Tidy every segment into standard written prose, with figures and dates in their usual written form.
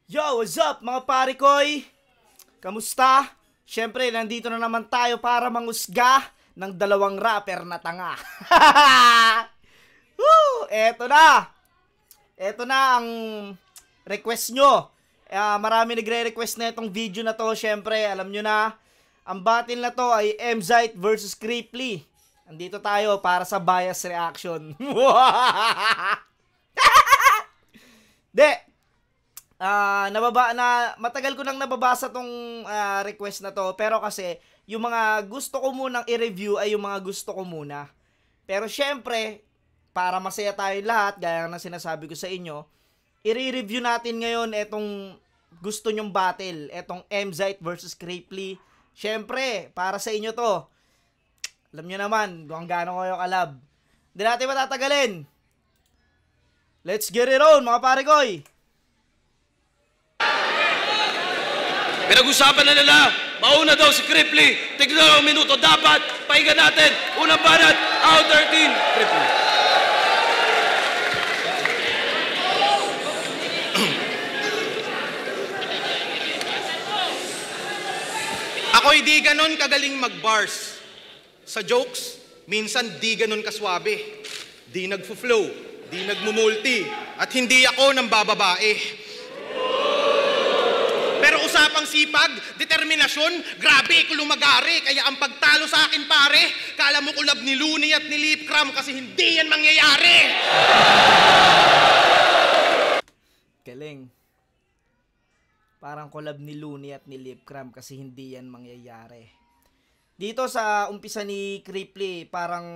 Yo, what's up mga pare koy? Kamusta? Siyempre, nandito na naman tayo para mangusga ng dalawang rapper na tanga. Woo! Eto na! Eto na ang request nyo. Marami nagre-request na itong video na to. Siyempre, alam nyo na, ang battle na to ay Emzite versus Creeply. Nandito tayo para sa bias reaction. Matagal ko nang nababasa tong request na to, pero kasi yung mga gusto ko munang i-review ay yung mga gusto ko muna. Pero syempre, para masaya tayo lahat, gaya ng sinasabi ko sa inyo, i-review natin ngayon etong gusto nyong battle, etong Emzite versus Creeply. Syempre, para sa inyo to. Alam nyo naman kung gaano kayo kalab. Hindi natin matatagalin. Let's get it on, mga pare koy! Pinag-usapan na nila, mauna daw si Creeply. Tignan ang minuto, dapat pahinga natin. Unang banat, out 13, Creeply. Ako'y di ganon kagaling mag-bars. Sa jokes, minsan di ganon kaswabe. Di nagfo-flow, di nagmumulti, at hindi ako nang bababae. Pero usapang sipag, determinasyon, grabe ko lumagari. Kaya ang pagtalo sa akin pare, kala mo kulab ni Looney at ni Lip Cram kasi hindi yan mangyayari. Galing. Parang collab ni Looney at ni Lip Cram kasi hindi yan mangyayari. Dito sa umpisa ni Creeply, parang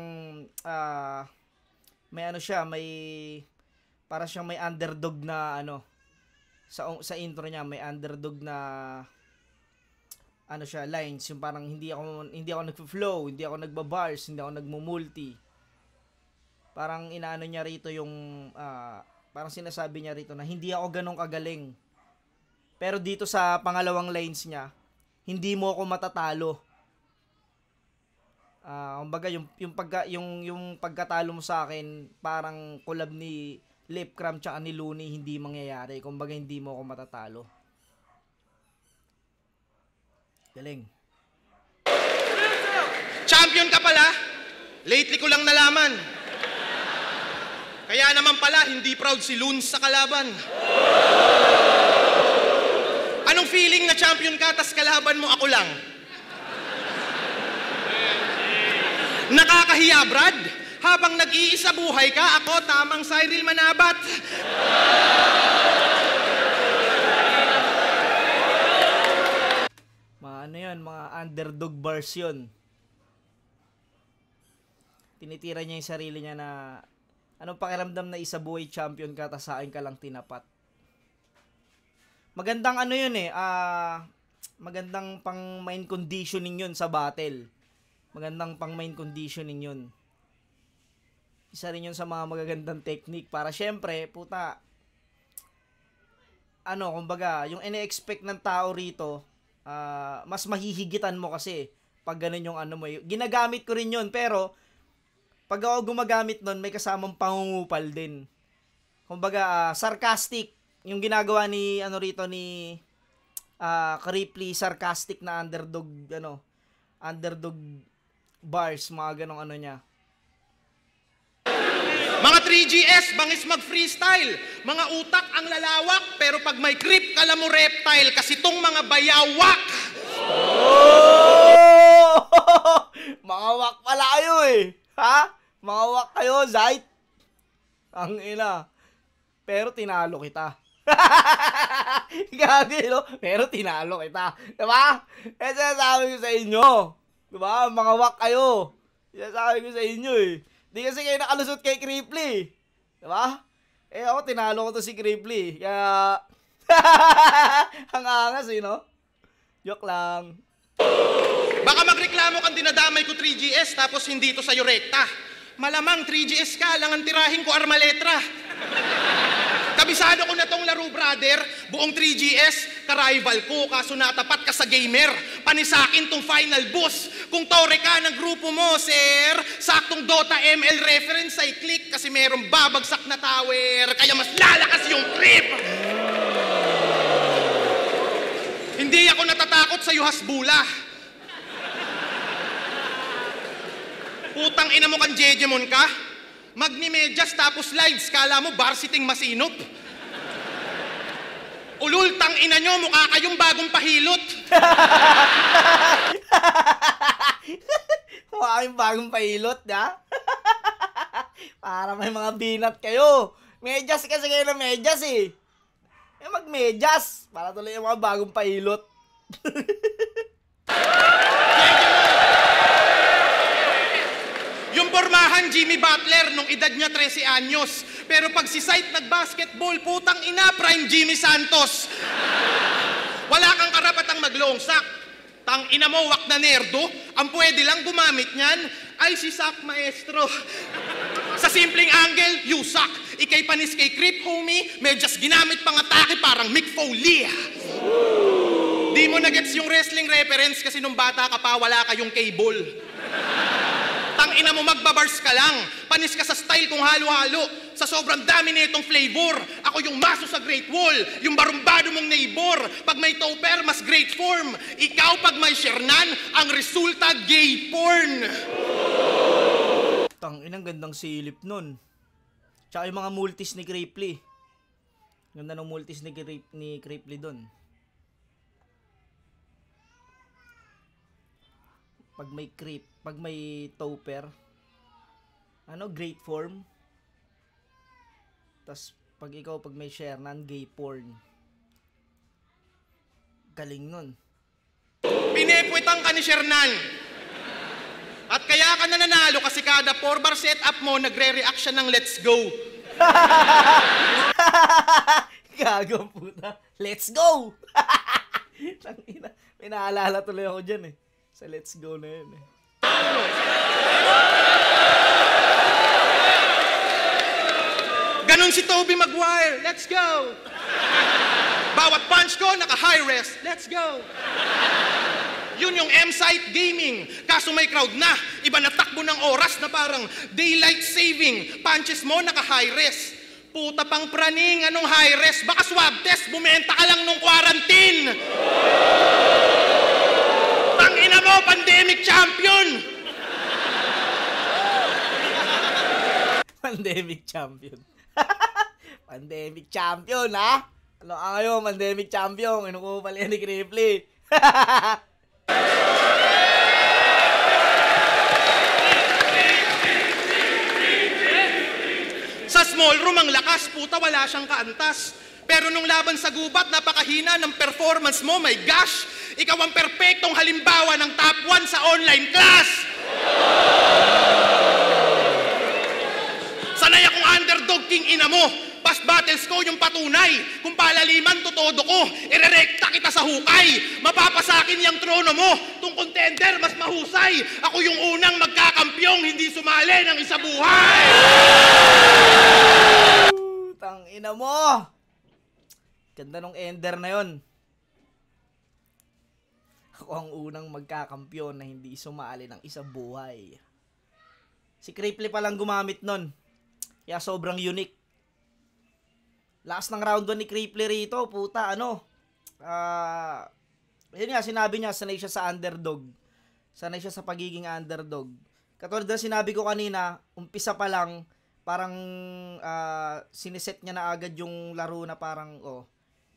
may ano siya, para siyang may underdog na ano. Sa intro niya may underdog na ano siya, lines, yung parang hindi ako nagfo-flow, hindi ako nagbabars, hindi ako nagmumulti. Parang inaano niya rito yung parang sinasabi niya rito na hindi ako ganong kagaling. Pero dito sa pangalawang lines niya, hindi mo ako matatalo. Kumbaga yung pagkatalo mo sa akin, parang collab ni Lip Cram tsaka ni Looney, hindi mangyayari. Kumbaga hindi mo ako matatalo. Galing. Champion ka pala? Lately ko lang nalaman. Kaya naman pala, hindi proud si Loons sa kalaban. Anong feeling na champion ka, tas kalaban mo ako lang? Nakakahiya, Brad. Habang nag-iisa buhay ka, ako tamang Cyril Manabat. Ano yun, mga underdog bars yun. Tinitira niya yung sarili niya na anong pakiramdam na isa buhay champion ka, tas sa akin ka lang tinapat. Magandang ano yun magandang pang main conditioning yun sa battle. Magandang pang main conditioning yun. Isa rin yun sa mga magagandang technique para syempre, kumbaga, yung ine-expect ng tao rito, mas mahihigitan mo kasi pag ganun yung ano mo. Ginagamit ko rin yun, pero pag ako gumagamit nun, may kasamang pangungupal din. Kumbaga, sarcastic. Yung ginagawa ni, ni Creeply, sarcastic na underdog bars, mga ganong ano niya. Mga 3GS, bangis mag-freestyle. Mga utak ang lalawak, pero pag may creep, kala mo reptile, kasi tong mga bayawak. Oh! Mga wak pala kayo Ha? Mga wak kayo, Zite. Ang ina. Pero tinalo kita. Gagi, no? Pero tinalo kita. Diba? Eh, sinasabi ko sa inyo. Diba? Mga wak kayo. Sinasabi ko sa inyo Di kasi kayo nakalusot kay Creeply. Diba? Eh ako, tinalo ko to si Creeply. Kaya, ang angas no? Joke lang. Baka magreklamo kang dinadamay ko 3GS tapos hindi to sa'yo rekta. Malamang 3GS ka, lang ang tirahin ko armaletra. Kabisado ko na tong laro, brother. Buong 3GS, ka-rival ko, kaso natapat ka sa gamer. Panisakin tong final boss. Kung tore ka ng grupo mo, sir, saktong Dota ML reference ay click kasi merong babagsak na tower. Kaya mas lalakas yung clip. sa'yo hasbula. Putang ina mo kang jejemon ka? Magnimedyas tapos slides, kala mo varsiting masinop. Ulul, tang ina nyo, mukha kayong bagong pahilot. Mukha kayong bagong pahilot, ha? Para may mga binat kayo. Medyas kasi kayo na medyas eh. Magmedyas. Para tuloy yung mga bagong pahilot. Yung pormahan, Jimmy Butler, nung edad niya 13 anyos. Pero pag si Sight nag-basketball, putang ina, prime Jimmy Santos. Wala kang karapatang mag-long sack. Tang ina mo, wak na nerdo. Ang pwede lang gumamit niyan ay si Sack Maestro. Sa simpleng angle, you suck. Ikay panis kay Creep, homie. Medyas ginamit pang atake parang Mick Foley. Di mo na-gets yung wrestling reference kasi nung bata ka pa, wala kayong cable. Tang ina mo, magbabars ka lang. Panis ka sa style kung halo-halo. Sa sobrang dami nitong flavor. Ako yung maso sa Great Wall. Yung barumbado mong neighbor. Pag may topper, mas great form. Ikaw pag may shernan, ang resulta gay porn. Tang inang gandang silip nun. Tsaka yung mga multis ni Cripply. Ganda ng multis ni Cripply dun. Pag may topper, great form. Tas pag may shernan, gay porn. Galing nun. Pinepwetang ka ni Shernan. At kaya ka nananalo kasi kada 4-bar setup mo, nagre-react siya ng let's go. Gago puta. Let's go! Tangina. May naalala tuloy ako dyan eh. Sa let's go na yun eh. Ganon si Tobey Maguire. Let's go! Bawat punch ko, naka-high rest. Let's go! Yun yung M-Site Gaming. Kaso may crowd na. Iba na takbo ng oras na parang daylight saving. Punches mo, naka-high rest. Puta pang praning, anong high rest? Baka swab test, bumenta ka lang nung quarantine. Tangina mo, pandemic champion! Pandemic champion. Pandemic champion, ha? Ano kayo, pandemic champion? Inukuha pala yan ni Cripply. Sa small room ang lakas, puta, wala siyang kaantas. Pero nung laban sa gubat, napakahina ng performance mo, my gosh! Ikaw ang perpektong halimbawa ng top 1 sa online class! Sanay akong underdog king ina mo. Past battles ko yung patunay. Kung palaliman, tutodo ko. Irerekta kita sa hukay. Mapapasakin yung trono mo. Tung contender, mas mahusay. Ako yung unang magkakampyong, hindi sumali ng isa buhay. Tang ina mo. Ganda nung ender na yon. Ako ang unang magkakampyon na hindi sumali ng isa buhay. Si Cripply palang gumamit nun. Kaya sobrang unique. Last ng round 1 ni Cripply rito, puta, yun nga, sinabi niya, sanay siya sa underdog. Sanay siya sa pagiging underdog. Katulad na sinabi ko kanina, umpisa pa lang, parang siniset niya na agad yung laro na parang,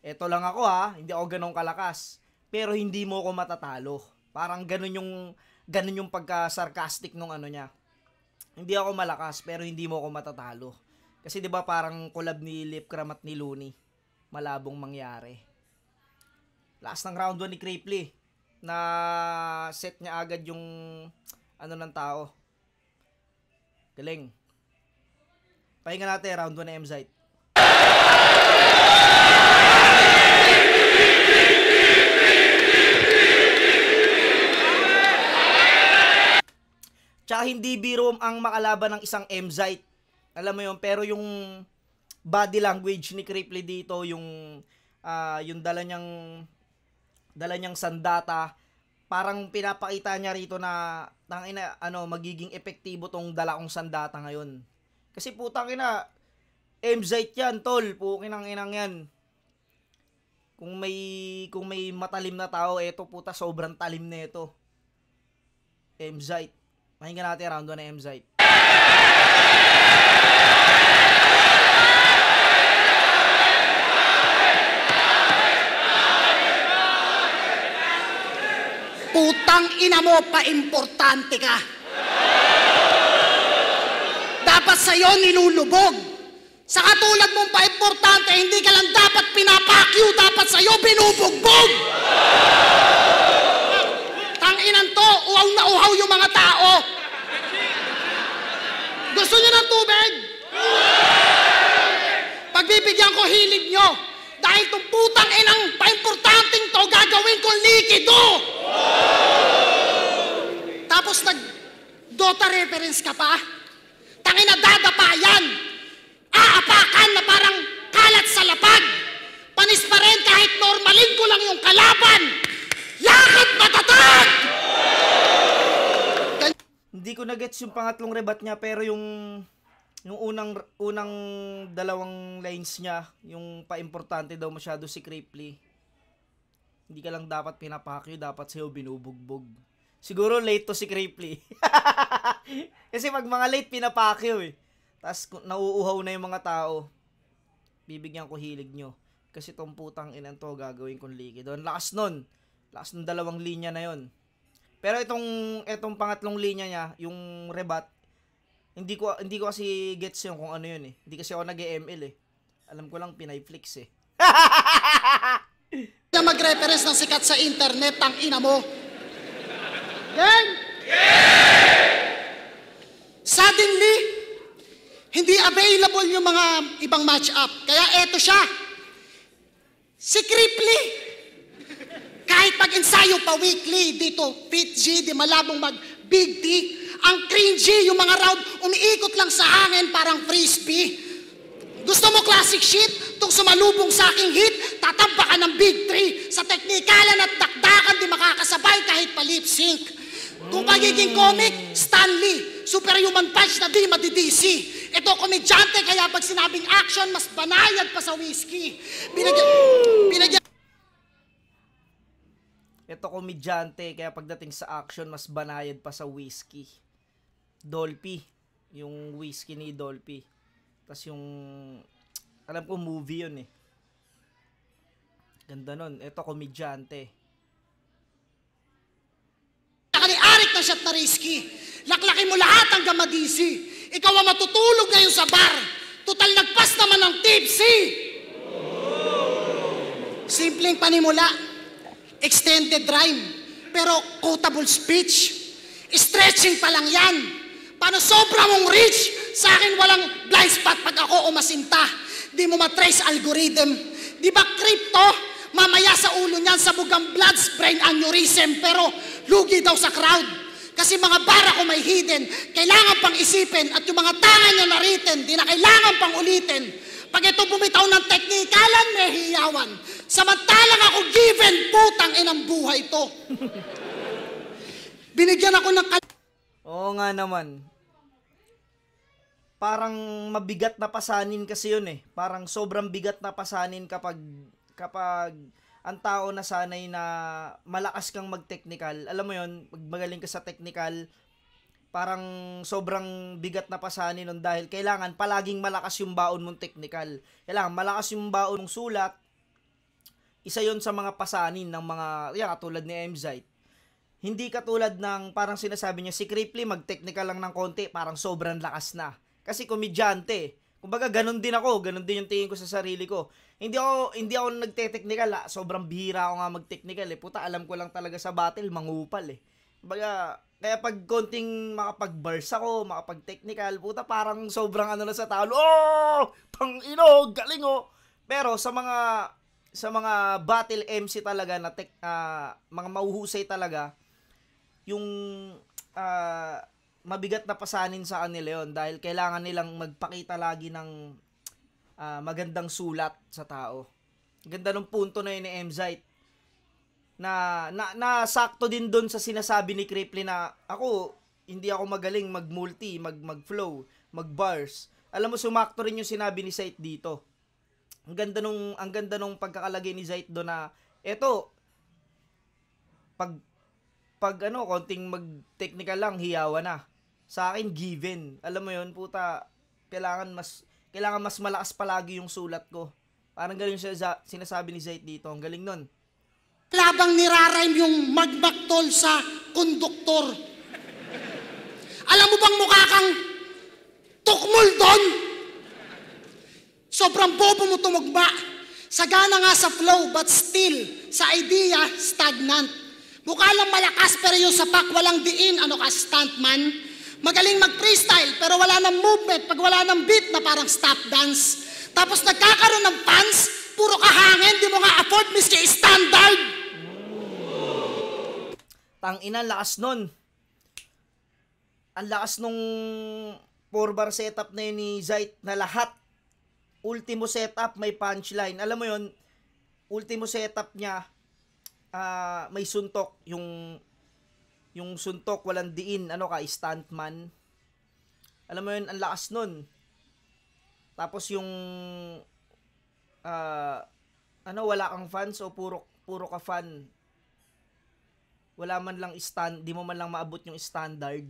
eto lang ako hindi ako ganong kalakas. Pero hindi mo ako matatalo. Parang ganun yung pagka-sarcastic nung niya. Hindi ako malakas, pero hindi mo ako matatalo. Kasi 'di ba parang collab ni Lipcram at ni Looney. Malabong mangyari. Last ng round 1 ni Cripply na set niya agad yung ng tao. Galing. Pahinga natin round 1 na M-Site. Tsaka hindi biro ang makalaban ng isang M-Site. Alam mo yun, pero yung body language ni Cripply dito, yung dala niyang sandata, parang pinapakita niya rito na magiging epektibo tong dala kong sandata ngayon. Kasi putang ina, M-Site yan, tol. Pukin ang inang yan. kung may matalim na tao, eto puta, sobrang talim na ito. Emzite. Pakinggan natin round 1 na Emzite. Putang ina mo, pa-importante ka. Dapat sa'yo nilulubog. Sa katulad mong pa-importante, hindi ka lang dapat pinapakyu, dapat sa'yo binubugbog. Tanginan to, uhaw na uhaw yung mga tao. Gusto nyo ng tubig? Pagbibigyan ko hilig nyo. Dahil itong putang inang pa-importanting to, gagawin kong likido. Tapos nag-Dota reference ka pa? Tangina, dadapa yan. Aapakan na parang kalat sa lapag. Panis pa rin kahit normalin ko lang yung kalaban. Lakad matatag! Hindi ko na-gets yung pangatlong rebat niya, pero yung unang dalawang lines niya, yung pa-importante daw masyado si Cripply. Hindi ka lang dapat pinapakyo, dapat sa'yo binubugbog. Siguro late to si Cripply. Kasi pag mga late pinapakyo eh. Tapos nauuhaw na yung mga tao, bibigyan ko hilig nyo. Kasi tong putang inan to, gagawin kong likido. Ang lakas nun. Lakas ng dalawang linya na yon. Pero itong pangatlong linya niya, yung rebat, hindi ko kasi gets yun kung ano yun eh. Hindi kasi ako nag-ML eh. Alam ko lang Pinayflix eh. Na mag-reference ng sikat sa internet, ang ina mo. Yan! Suddenly, hindi available yung mga ibang match-up. Kaya eto siya. Si Cripply. Kahit pag-ensayo pa weekly dito, Fit G, di malabong mag-Big T, ang cringy, yung mga round, umiikot lang sa hangin parang frisbee. Gusto mo classic shit? Tung sumalubong sa aking hit, tatamba ka ng Big 3. Sa teknikalan at dakdakan, di makakasabay kahit pa lip sync. Kung pagiging comic, Stanley. Superhuman punch na di madidisi. Ito komedyante, kaya pag sinabing action, mas banayad pa sa whiskey. Binagyan Ito komedyante, kaya pagdating sa action, mas banayad pa sa whiskey. Dolphy. Yung whiskey ni Dolphy. Tapos yung, alam ko movie yun eh. Ganda nun. Ito komedyante. Nakaliarik na shot na risky. Laklakin mo lahat hanggang madisi. Ikaw ang matutulog ngayon sa bar. Total nagpas naman ng tipsy. Simpleng panimula. Extended rhyme. Pero quotable speech. Stretching pa lang yan. Paano sobra mong rich? Sa akin walang blind spot pag ako umasinta. Di mo matrace algorithm. Di ba crypto? Mamaya sa ulo niyan sa bugang bloods, brain aneurysm. Pero lugi daw sa crowd. Kasi mga bara ko may hidden. Kailangan pang isipin. At yung mga tangan niya naritten, di na kailangan pang ulitin. Pag ito bumitaw ng teknikalan, may hiyawan. Samantalang ako given, putang inang buhay to. Binigyan ako ng Oo nga naman. Parang mabigat na pasanin kasi yun eh. Parang sobrang bigat na pasanin kapag ang tao na sanay na malakas kang mag-technical. Alam mo yun, magaling ka sa technical, parang sobrang bigat na pasanin nun dahil kailangan palaging malakas yung baon mong technical. Kailangan malakas yung baon mong sulat. Isa yon sa mga pasanin ng mga, katulad ni Emzite. Hindi katulad ng parang sinasabi niya, si Cripply mag-technical lang ng konti, parang sobrang lakas na. Kasi komedyante. Kumbaga, ganun din ako. Ganun din yung tingin ko sa sarili ko. Hindi ako nagte-technical. Sobrang bihira ako nga mag-technical. Puta, alam ko lang talaga sa battle, mangupal eh. Kumbaga, kaya pag konting makapag-bars ako, makapag-technical, puta, parang sobrang ano na sa talo. Oh! Tangino, galing oh! Pero sa mga battle MC talaga na mga mahuhusay talaga, yung mabigat na pasanin sa kanila yon dahil kailangan nilang magpakita lagi ng magandang sulat sa tao. Ganda ng punto na yun ni Emzite. Na sakto din doon sa sinasabi ni Cripply na hindi ako magaling mag-multi, mag-flow, mag-bars. Alam mo, sumakto rin yung sinabi ni Site dito. ang ganda nung pagkakalagay ni Zayt doon na eto pag ano, konting mag-technical lang, hiyawan na. Sa akin, given. Alam mo yun, puta, kailangan mas malakas palagi yung sulat ko. Parang galing siya sinasabi ni Zayt dito. Ang galing nun. Labang nirarime yung magbaktol sa konduktor. Alam mo bang mukha kang tukmol doon? Sobrang bobo mo tumugma. Sagana nga sa flow, but still, sa idea, stagnant. Mukha lang malakas pero yung sapak walang diin. Ano ka, stuntman? Magaling mag-freestyle pero wala ng movement pag wala ng beat na parang stop dance. Tapos nagkakaroon ng fans, puro kahangin, di mo nga afford miski standard. Tangina, lakas nun. Ang lakas nung 4-bar setup na yun ni Zayt na lahat. Ultimo setup, may punchline. Alam mo yun, ultimo setup niya, may suntok. Yung suntok, walang diin. Ano ka, stuntman. Alam mo yun, ang lakas nun. Tapos yung, wala kang fans o puro ka fan. Wala man lang di mo man lang maabot yung standard.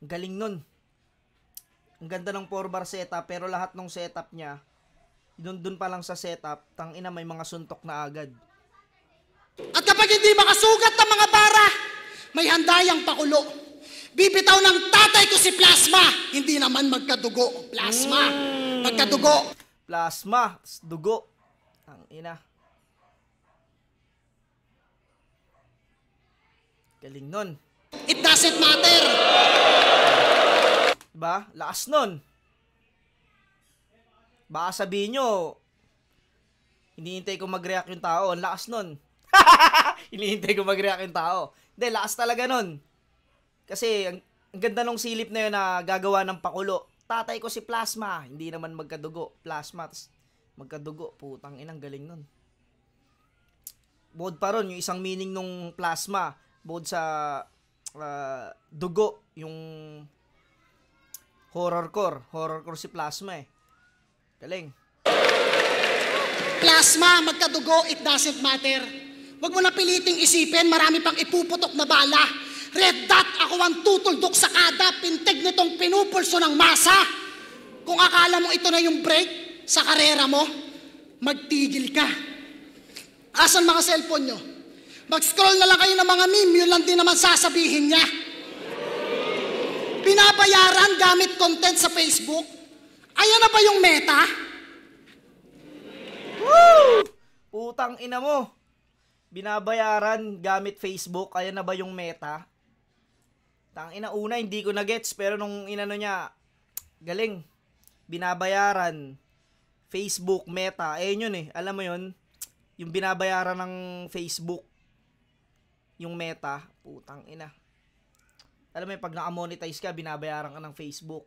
Galing nun. Ang ganda ng 4-bar setup, pero lahat ng setup niya, dun pa lang sa setup, tangina may mga suntok na agad. At kapag hindi makasugat ng mga bara, may handayang pakulo. Bibitaw ng tatay ko si Plasma, hindi naman magkadugo. Plasma, magkadugo. Plasma, dugo. Tangina. Galing nun. It doesn't matter. Diba? Lakas nun. Baka sabihin nyo, hinihintay ko mag-react yung tao. Ang lakas nun. Hinihintay ko mag-react yung tao. Hindi, lakas talaga nun. Kasi, ang ganda nung silip na yun na gagawa ng pakulo. Tatay ko si Plasma. Hindi naman magkadugo. Plasma, magkadugo. Putang inang galing nun. Bukod pa ron, yung isang meaning nung plasma. Bukod sa dugo, yung horrorcore si Plasma eh. Galing. Plasma, magkadugo, it doesn't matter. Huwag mo na piliting isipin, marami pang ipuputok na bala. Red dot, ako ang tutuldok sa kada pintig nitong pinupulso ng masa. Kung akala mo ito na yung break sa karera mo, magtigil ka. Asan mga cellphone nyo? Mag-scroll na lang kayo ng mga meme, yun lang din naman sasabihin niya. Binabayaran gamit content sa Facebook? Ayan na ba yung meta? Woo! Putang ina mo. Binabayaran gamit Facebook, ayan na ba yung meta? Tangina, una hindi ko na-gets, pero nung inano niya, galing. Binabayaran, Facebook, meta, ayun yun eh. Alam mo yun, yung binabayaran ng Facebook, yung meta, putang ina. Alam mo yun, pag naka-monetize ka, binabayaran ka ng Facebook.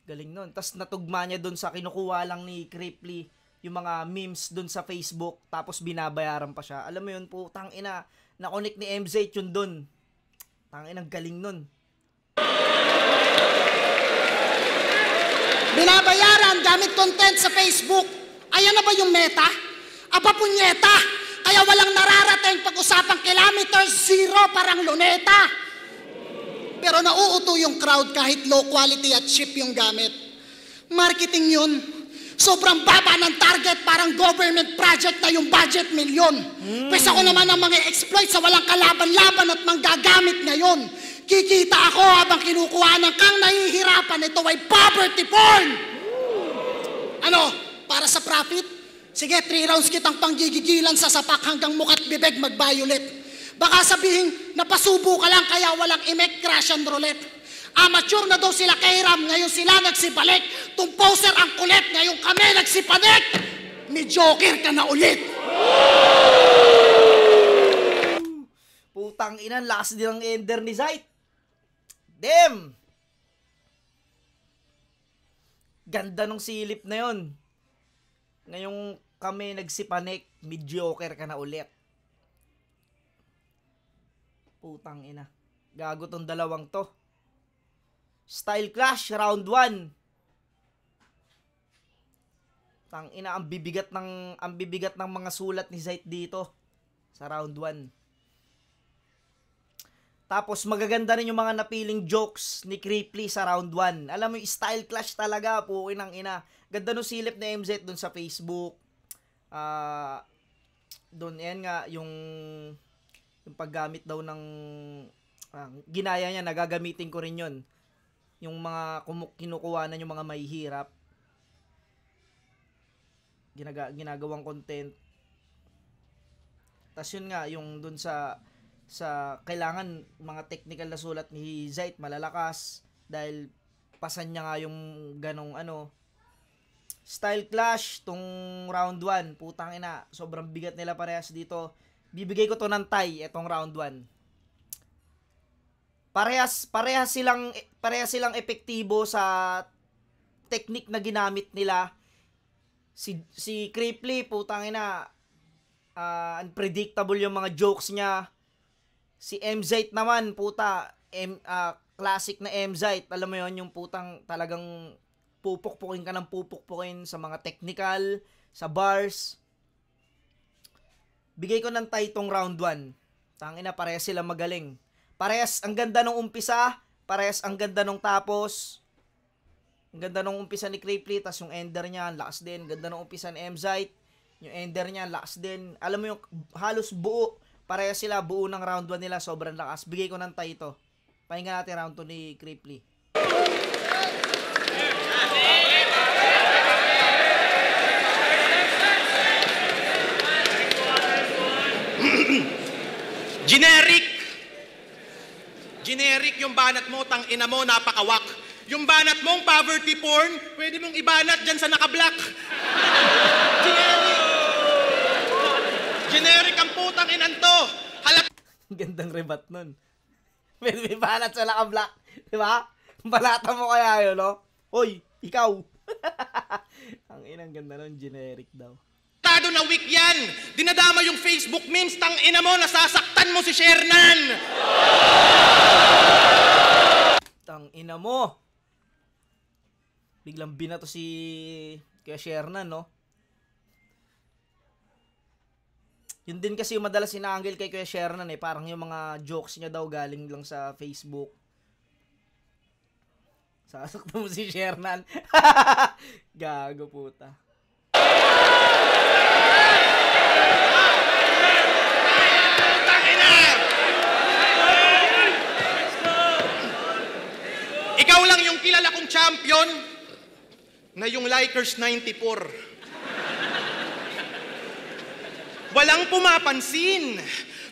Galing nun. Tapos natugma niya dun sa kinukuha lang ni Cripply, yung mga memes dun sa Facebook, tapos binabayaran pa siya. Alam mo yun, putang ina, na-connect ni MZ yun dun. Tangina, galing nun. Binabayaran gamit content sa Facebook. Ayan na ba yung meta? Aba punyeta! Kaya walang nararating pag-usapang kilometers, zero, parang luneta. Pero nauuto yung crowd kahit low quality at cheap yung gamit. Marketing yun. Sobrang baba ng target, parang government project na yung budget milyon. Pwes ako naman ang mga exploit sa walang kalaban-laban at manggagamit ngayon. Kikita ako habang kinukuha ng kang nahihirapan. Ito ay poverty porn! Ano? Para sa profit? Sige, 3 rounds kitang panggigigilan sa sapak hanggang mukat bibig mag-violet. Baka sabihin, napasubo ka lang kaya walang imek, crash and roulette. Amateur na daw sila kay Ram, ngayon sila nagsibalik. Tung poser ang kulit, ngayon kami nagsipanik. May joker ka na ulit. Putang ina, lakas din ang ender ni Zayt. Damn! Ganda nung silip na yon. Ngayong kami nagsipanik, mediocre ka na ulit. Putang ina. Gago tong dalawang to. Style clash, round 1. Tangina, ang bibigat ng mga sulat ni Zayt dito sa round 1. Tapos magaganda rin yung mga napiling jokes ni Cripply sa round 1. Alam mo, yung style clash talaga, pukin ng ina. Ganda no silip na MZ dun sa Facebook. Doon yan nga, yung paggamit daw ng ginaya niya, nagagamitin ko rin yun. Yung mga kinukuha na yung mga mahihirap. Ginagawang content. Tas yun nga, yung dun sa kailangan mga technical na sulat ni Zayt malalakas dahil pasan niya nga yung ganong style clash tong round 1. Putang ina, sobrang bigat nila parehas dito. Bibigay ko to ng tie etong round 1. Parehas silang epektibo sa technique na ginamit nila. Si Cripply, putang ina, unpredictable yung mga jokes niya. Si MZ naman, puta, classic na MZ. Alam mo yon, yung putang talagang pupukpukin ka ng pupukpukin sa mga technical, sa bars. Bigay ko ng tie tong round 1. Tangina, parehas sila magaling. Parehas ang ganda nung umpisa, parehas ang ganda nung tapos. Ang ganda nung umpisa ni Cripply, tas yung ender niya, lakas din. Ganda nung umpisa ni MZ, yung ender niya, lakas din. Alam mo yung halos buo, parehas sila, buo ng round 1 nila, sobrang lakas. Bigay ko ng tie ito. Pahinga natin round 2 ni Cripply. Generic yung banat mo, tang ina mo, napakawak. Yung banat mong poverty porn, pwede mong ibanat dyan sa naka-black. Generic ang putang inan to. Gandang rebat nun. Pwede may banat sa naka-black. Diba? Balata mo kaya yun, no? Hoy, ikaw. Ang inang ganda nun, generic daw. Tado na weak yan. Dinadama yung Facebook memes, tang ina mo, nasasaktan mo si Shernan. Tang ina mo. Biglang binato si Kuya Shernan, no? Yun din kasi yung madalas inaanggil kay Kuya Shernan eh. Parang yung mga jokes niya daw galing lang sa Facebook. Sasaktan mo si Shernan. Gago puta. Ikaw lang yung kilala kong champion na yung Likers 94. Walang pumapansin.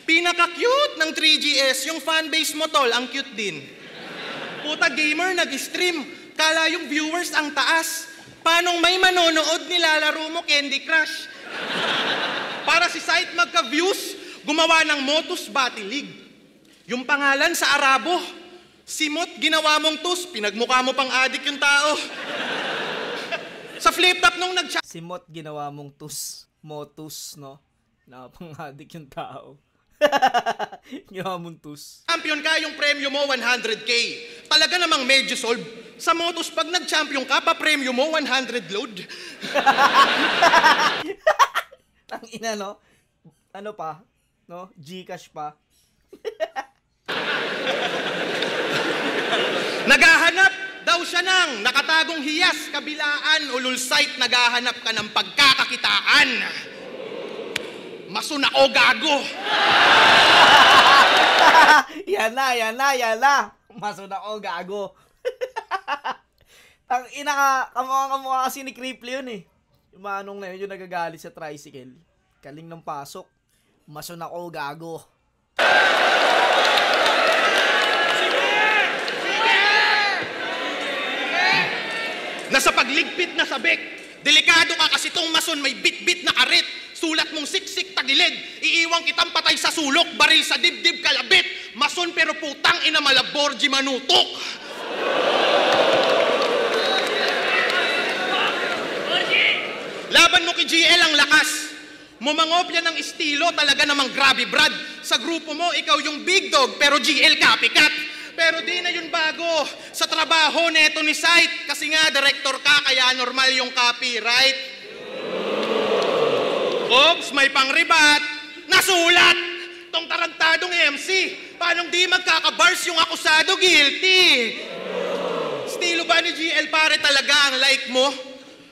Pinaka-cute ng 3GS. Yung fanbase mo, tol, ang cute din. Puta gamer, nag-stream. Kala yung viewers ang taas. Panong may manonood, nilalaro mo Candy Crush. Para si site magka-views, gumawa ng Motus Battle League. Yung pangalan sa Arabo, Simot, ginawa mong tus, pinagmukha mo pang adik yung tao. Sa flip-top nung nag-chat. Simot, ginawa mong tus. Motus, no? Na pang adik yung tao. Ginawa mong tus. Champion ka, yung premyo mo 100k. Talaga namang medyo solve. Sa Motus, pag nag-champion ka, pa premyo mo 100 load. Ang ina, no? Ano pa? No? Gcash pa. Naghahanap daw siya ng nakatagong hiyas, kabilaan, ulul site, naghahanap ka ng pagkakakitaan. Masun ako, gago. Yan na. Masun ako, gago. Ang ina ka, kamukha kasi ni Cripply yun eh. Yung manong na yun, yung nagagalit sa tricycle. Kaling ng pasok. Masun ako, gago. Nasa pagligpit na sabik. Delikado ka kasi tong mason may bit-bit na karit. Sulat mong siksik tagilid. Iiwang kitang patay sa sulok, baril sa dibdib kalabit. Mason pero putang ina malaborji manutok. Laban mo kay GL ang lakas. Mumangopya ng estilo, talaga namang grabe brad. Sa grupo mo, ikaw yung big dog, pero GL copycat. Pero di na yun bago sa trabaho neto ni site. Kasi nga, director ka, kaya normal yung copyright. Oops, may pang-rebat. Nasulat! Tong tarantadong MC. Paanong di magkakabars yung akusado guilty? Estilo ba ni GL pare talaga ang like mo?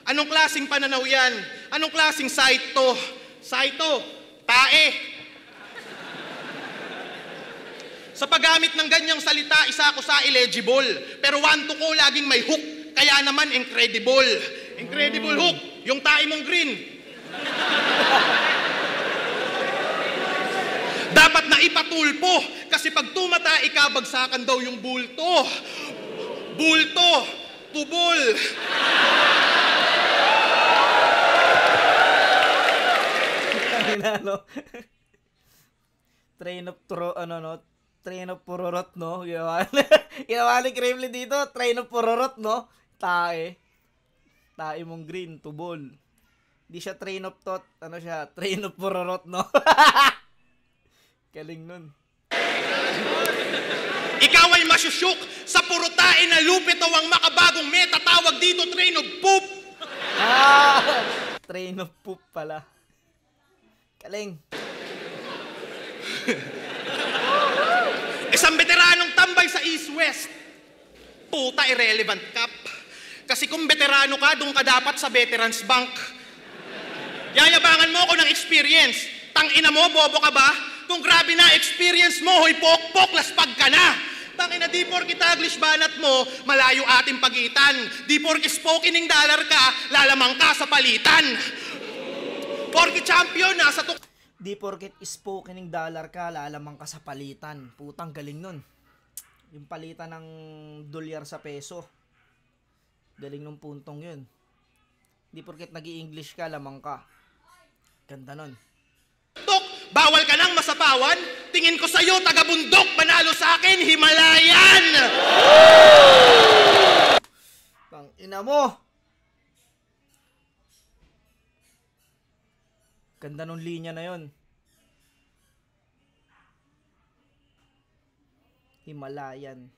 Anong klaseng pananaw yan? Anong klaseng site to? Saito, tae. Sa paggamit ng ganyang salita, isa ako sa illegible. Pero one to ko laging may hook. Kaya naman incredible. Incredible hook. Yung tae mong green. Dapat na ipatulpo. Kasi pag tumata, ikabagsakan daw yung bulto. Bulto. Tubol. Ano? Train of pururot, no? Ginawa ni Kremlin dito, train of pururot, no? Tae mong green, tubol. Hindi siya train of thought, train of pururot, no? Galing nun. Ikaw ay masyusyuk sa purutain na lupito ang makabagong meta. Tawag dito train of poop. Train of poop pala. Galing. Isang veteranong tambay sa East-West. Puta, irrelevant cap. Kasi kung veterano ka, doon ka dapat sa Veterans Bank. Yayabangan mo ako ng experience. Tangina mo, bobo ka ba? Kung grabe na experience mo, hoy pok-pok, laspag ka na. Tangina, di porke Taglish banat mo, malayo ating pagitan. Di porke spokening dollar ka, lalamang ka sa palitan. Porke champion, nasa Di porket spokening dollar ka, lalamang ka sa palitan. Putang galing nun. Yung palitan ng dolyar sa peso. Galing nung puntong yun. Di porket nag-i-English ka, lamang ka. Ganda nun. Bawal ka nang masapawan? Tingin ko sa'yo, taga-bundok, manalo sa akin, Himalayan! Tang ina mo! Ganda nung linya na yon. Himalayan.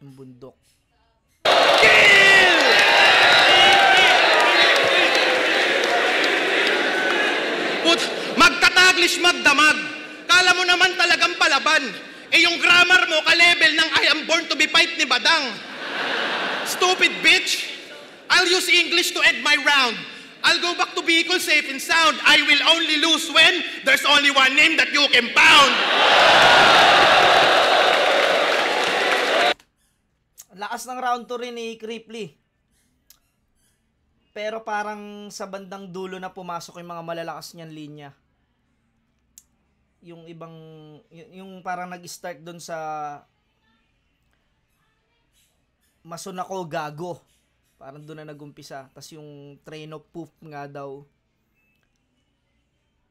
Yung bundok. Magtataglish magdamag. Kala mo naman talagang palaban. Eh yung grammar mo ka-level ng I am born to be fight ni Badang. Stupid bitch. I'll use English to end my round. I'll go back to Bicol safe and sound. I will only lose when there's only one name that you can pound. Lakas ng round 2 rin ni Cripply. Pero parang sa bandang dulo na pumasok yung mga malalakas niyan linya. Yung ibang, yung parang nag-start doon sa Mason ako, gago. Parang doon na nagumpisa. Tas yung train of poop nga daw.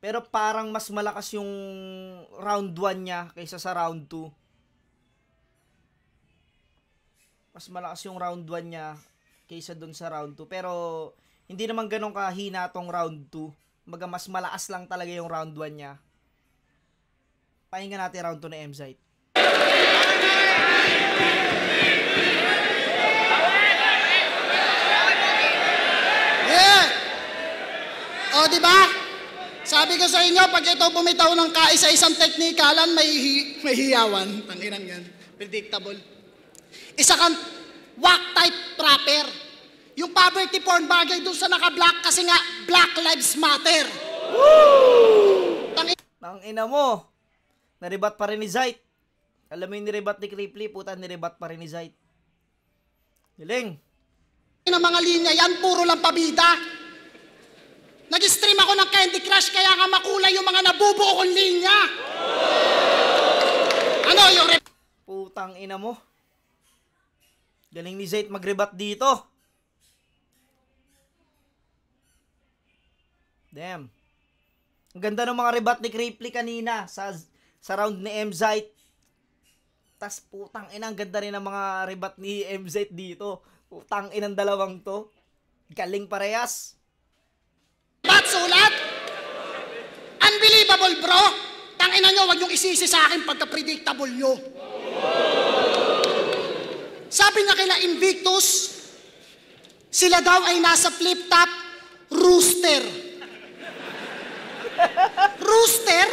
Pero parang mas malakas yung round 1 niya kaysa sa round 2. Mas malakas yung round 1 niya kaysa dun sa round 2. Pero, hindi naman ganun kahina tong round 2. Maga mas malakas lang talaga yung round 1 niya. Pakinggan natin round 2 na M-Zite. Yeah! O, diba? Sabi ko sa inyo, pag ito bumitaw ng kaisa-isang teknikalan, may hiyawan. Tanginan yan. Predictable. Isa kang whack type proper. Yung poverty porn bagay dun sa naka-black kasi nga Black Lives Matter. Woo! Nang ina mo. Naribat pa rin ni Zite. Alam mo yung niribat ni Cripply, puta niribat pa rin ni Zite. Galing. Ng mga linya yan, puro lang pabida. Nag-stream ako ng Candy Crush kaya nga makulay yung mga nabubuo kong linya. Ano yung putang ina mo. Galing ni Zite mag-rebat dito. Damn. Ang ganda ng mga rebat ni Cripply kanina sa round ni M-Zite. Tas putang ina, ang ganda rin ng mga rebat ni M-Zite dito. Putang inang dalawang to. Galing parehas. sulat? Unbelievable, bro. Tangina nyo, wag yung isisi sa akin pagka-predictable nyo. Sabi nga kila Invictus, sila daw ay nasa flip-top rooster. Rooster?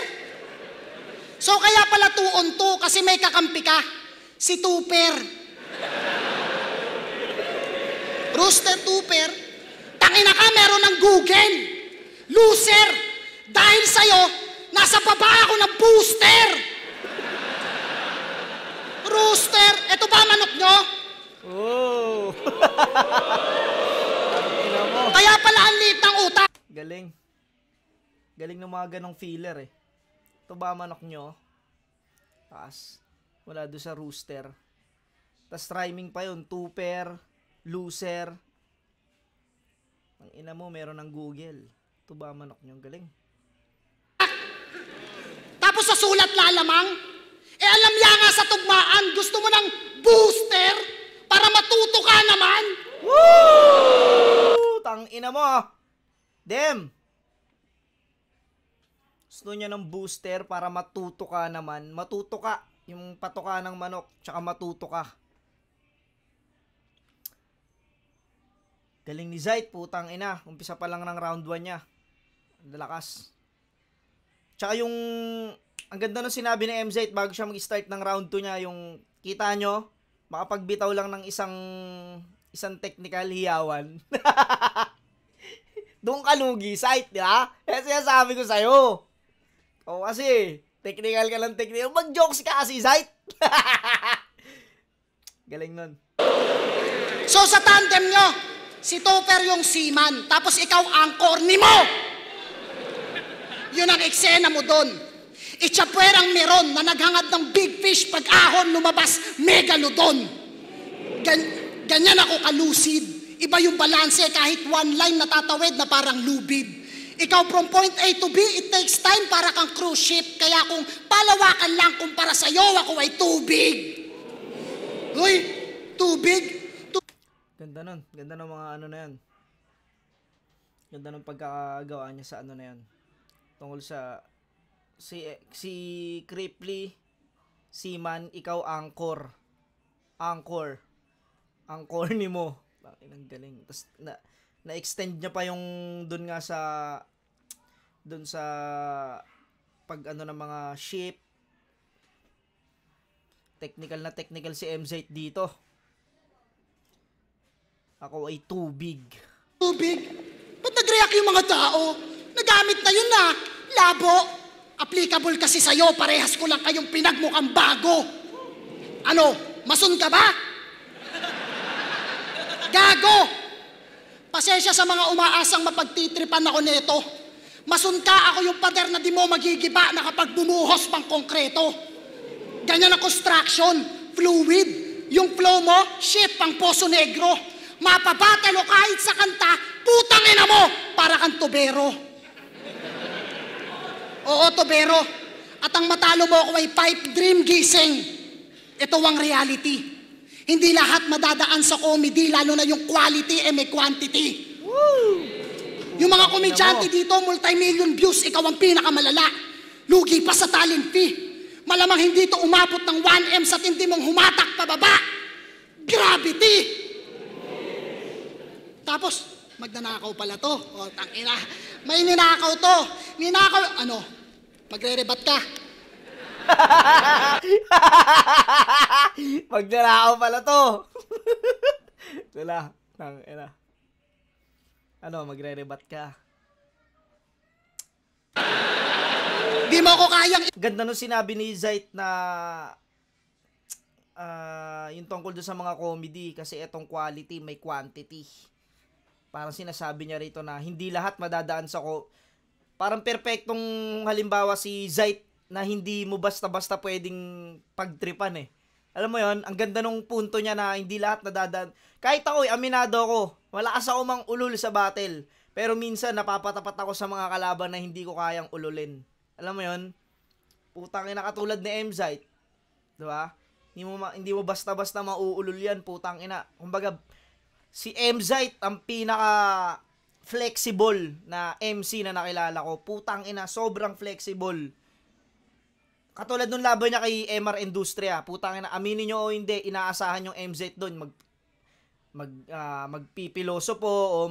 So kaya pala 2 on 2 kasi may kakampi ka. Si Tupper. Rooster, Tupper. Tangina ka, meron ng Google. Loser! Dahil sa'yo, nasa baba ako ng booster! Rooster! Ito ba manok nyo? Oh. Ina mo. Kaya pala ang liit ng utak. Galing. Galing ng mga ganong filler eh. Ito ba manok nyo? Taas. Wala doon sa rooster. Tas rhyming pa yun. Tupper, loser. Ang ina mo, meron ng Google. Ito ba manok nyo? Galing. Tapos sa sulat lalamang, alam niya nga sa tugmaan, gusto mo ng booster para matuto ka naman. Woo! Tang ina mo. Dem. Gusto niya ng booster para matuto ka naman. Matuto ka. Yung patuka ng manok, tsaka matuto ka. Galing ni Zayt, putang ina. Umpisa pa lang ng round 1 niya. Ang lakas. Tsaka yung, ang ganda nung sinabi ni MZ bago siya mag-start ng round 2 niya, yung, kita nyo, makapagbitaw lang ng isang technical hiyawan. Doon ka lugi, Zayt, di ba? Kasi sabi ko sa'yo. O kasi, technical ka lang technical. Mag-jokes ka kasi, Zayt. Galing nun. So sa tandem nyo, si Tupper yung seaman, tapos ikaw anchor ni mo. Yun ang eksena mo doon. Itsapuerang meron na naghangad ng big fish pag ahon lumabas megalodon. Ganyan ako kalusid. Iba yung balanse kahit one line natatawid na parang lubid. Ikaw from point A to B, it takes time para kang cruise ship. Kaya kung palawakan lang kumpara sa'yo, ako ay tubig. Uy, tubig. Ganda nun. Ganda ng mga ano na yan. Ganda ng pagkakagawa niya sa ano na yan. Tungkol sa si Cripply, Seaman, ikaw anchor. Anchor ni mo. Bakit ang galing. Tapos na-extend niya pa yung dun nga sa pag ano ng mga ship. Technical si MZ dito. Ako ay tubig. Tubig? Ba't nag-react yung mga tao? Nagamit na yun na. Labo. Applicable kasi sa'yo. Parehas ko lang kayong pinagmukhang bago. Ano? Mason ka ba? Gago! Pasensya sa mga umaasang mapagtitripan ako nito. Mason ka, ako yung pader na di mo magigiba na kapag bumuhos pang konkreto. Ganyan ang construction, fluid. Yung flow mo, ship pang Poso Negro. Mapabatalo kahit sa kanta, putang ina mo, para kang tubero. Oo, tubero. At ang matalo mo ako ay pipe dream gising. Ito ang reality. Hindi lahat madadaan sa comedy, lalo na yung quality may quantity. Woo! Yung mga komedyante dito, multi-million views, ikaw ang pinakamalala. Lugi pa sa talent fee. Malamang hindi to umabot ng 1M sa tindi mong humatak pababa. Gravity! Tapos, magnanakaw pala to. O, tangina. May ninakaw to. Ninakaw, ano? Magre-rebat ka. Magnanakaw pala to. Wala. Ano, magre-rebat ka. Di mo ko kayang... Ganda nung sinabi ni Zayt na yung tungkol doon sa mga comedy kasi etong quality may quantity. Parang sinasabi niya rito na hindi lahat madadaan sa parang perpektong halimbawa si Zayt na hindi mo basta-basta pwedeng pagtripan eh. Alam mo yon, ang ganda nung punto niya na hindi lahat nadadaan. Kahit ako, aminado ako, malakas ako mang ulul sa battle. Pero minsan napapatapat ako sa mga kalaban na hindi ko kayang ululin. Alam mo yon, putang ina katulad ni MZ. Diba? Hindi mo basta-basta mauulol yan, putang ina. Kumbaga, si MZ ang pinaka flexible na MC na nakilala ko. Putang ina, sobrang flexible. Katulad nung laban niya kay MR Industria, putang ina, aminin nyo o hindi, inaasahan yung MZ doon magpipiloso po o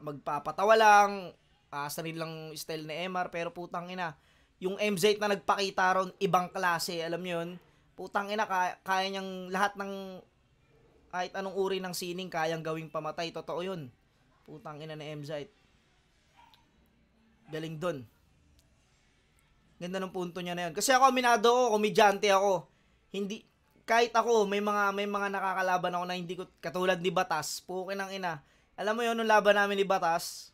magpapatawa lang, sarilang style ni MR, pero putang ina, yung MZ na nagpakita ron, ibang klase, alam nyo yun? Putang ina, kaya niyang lahat ng, kahit anong uri ng sining, kayang gawing pamatay, totoo yun. Putang ina ni MZ. Galing dun. Ganda ng punto niya na yun. Kasi ako, aminado ako, komedyante ako. Hindi, kahit ako, may mga nakakalaban ako na hindi ko, katulad ni Batas, pukin ng ina. Alam mo yun, nung laban namin ni Batas,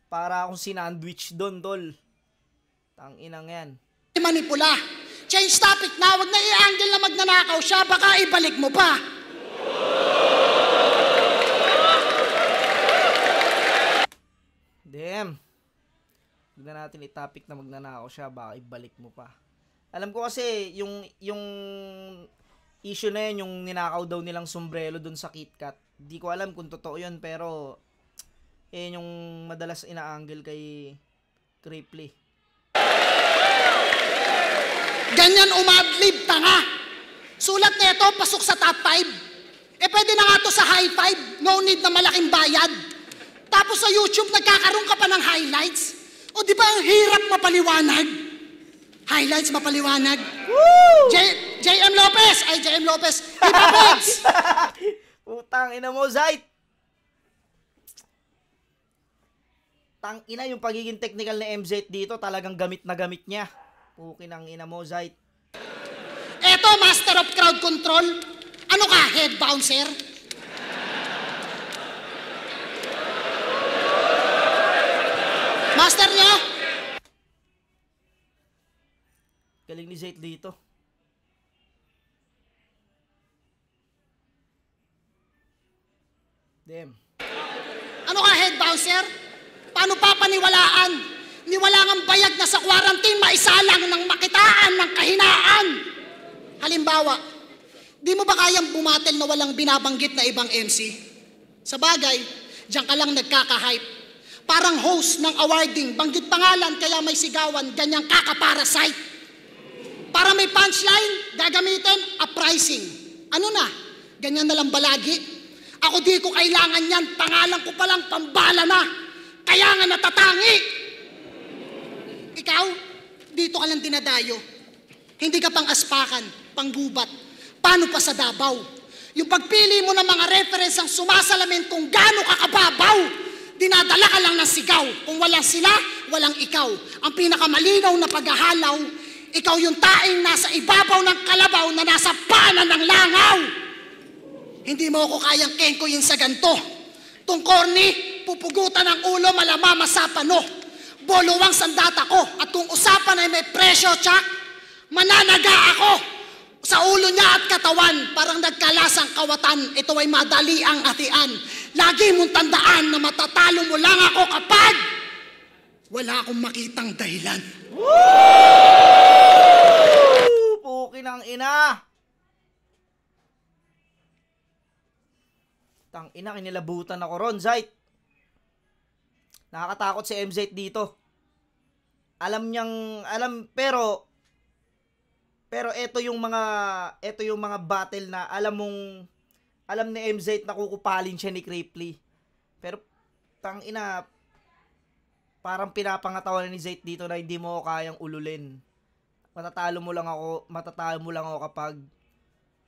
para akong sinandwich doon, tol. Tang inang yan. Manipula. Change topic na, wag na i-angle na magnanakaw siya, baka ibalik mo pa. Damn. Huwag na natin i-topic na magnanakaw siya, baka ibalik mo pa. Alam ko kasi, yung issue na yun, yung ninakaw daw nilang sombrero dun sa KitKat. Di ko alam kung totoo yun, pero yung madalas ina-angle kay Cripply. Ganyan umadlib, tanga. Sulat nito, pasok sa top 5. Pwede na nga to sa high 5. No need na malaking bayad. Tapos sa YouTube, nagkakaroon ka pa ng highlights. O di ba ang hirap mapaliwanag? Highlights mapaliwanag. Woo! JM Lopez! Ay, JM Lopez. Iba Peds! Putang ina mo, Zayt! Tang ina, yung pagiging technical na MZ dito, talagang gamit na gamit niya. Pukin ang ina mo, Zayt. Eto, Master of Crowd Control. Ano ka, head bouncer? Master nyo? Galing ni Zayt dito. Damn. Ano ka, head bouncer? Paano papaniwalaan? Niwalangang bayag na sa quarantine, maisalang ng makitaan ng kahinaan. Halimbawa, di mo ba kayang bumatel na walang binabanggit na ibang MC? Sa bagay, diyan ka lang nagkaka-hype. Parang host ng awarding, banggit pangalan kaya may sigawan, ganyang kakaparasite. Para may punchline, gagamitin, uprising. Ano na? Ganyan na lang balagi. Ako di ko kailangan yan, pangalan ko palang pambala na. Kaya nga natatangi. Ikaw, dito ka lang dinadayo. Hindi ka pang aspakan, panggubat. Paano pa sa Davao? Yung pagpili mo ng mga reference ang sumasalamin kung gaano ka kababaw. Dinadala ka lang ng sigaw. Kung walang sila, walang ikaw. Ang pinakamalinaw na paghahalaw, ikaw yung taing nasa ibabaw ng kalabaw na nasa panan ng langaw. Hindi mo ako kayang kengkoyin sa ganto. Tung corny, pupugutan ng ulo, malamama sa pano. Boluwang sandata ko. At kung usapan ay may presyo, tsak, mananaga ako. Sa ulo niya at katawan, parang nagkalasang kawatan. Ito ay madali ang atian. Lagi mong tandaan na matatalo mo lang ako kapag wala akong makitang dahilan. Woo! Pukin ang ina! Tang ina, kinilabutan ako ron, Zayt. Nakakatakot si MZ dito. Pero ito yung mga battle na alam ni MZ na kukupalin siya ni Cripply. Pero tang ina, parang pinapangatawan ni Zayt dito na hindi mo kayang ululin. Matatalo mo lang ako kapag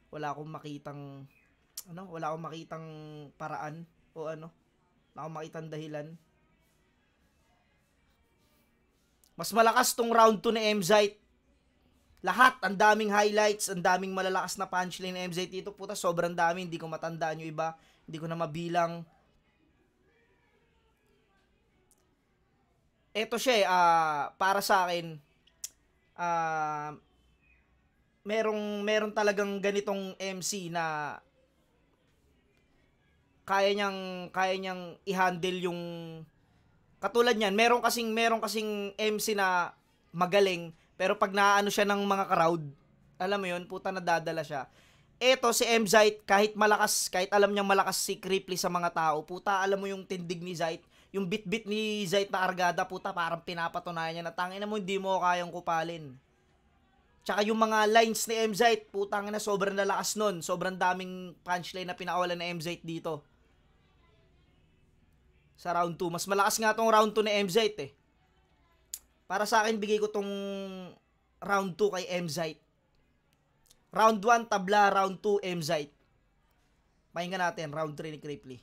wala akong makitang paraan o wala akong makitang dahilan. Mas malakas tong round 2 ni MZ. Lahat, ang daming highlights, ang daming malalakas na punchline ni MZ dito. Puta, sobrang dami, hindi ko matandaan yung iba. Hindi ko na mabilang. Eto siya, para sa akin, meron talagang ganitong MC na kaya niyang i-handle yung katulad niyan. Meron kasing MC na magaling, pero pag naano siya ng mga crowd, alam mo yun, puta, nadadala siya. Eto si MZ, kahit alam niyang malakas si Cripply sa mga tao, puta, alam mo yung tindig ni Zayt, yung bit-bit ni Zayt na argada, puta, parang pinapatunayan niya na tangina mo, hindi mo kayang kupalin. Tsaka yung mga lines ni MZ, putang na sobrang lalakas nun. Sobrang daming punchline na pinakawalan na MZ dito. sa round 2. Mas malakas nga tong round 2 ni MZ eh. Para sa akin, bigay ko tong round 2 kay MZ. Round 1, tabla. Round 2, MZ. Pakinggan natin, round 3 ni Cripply.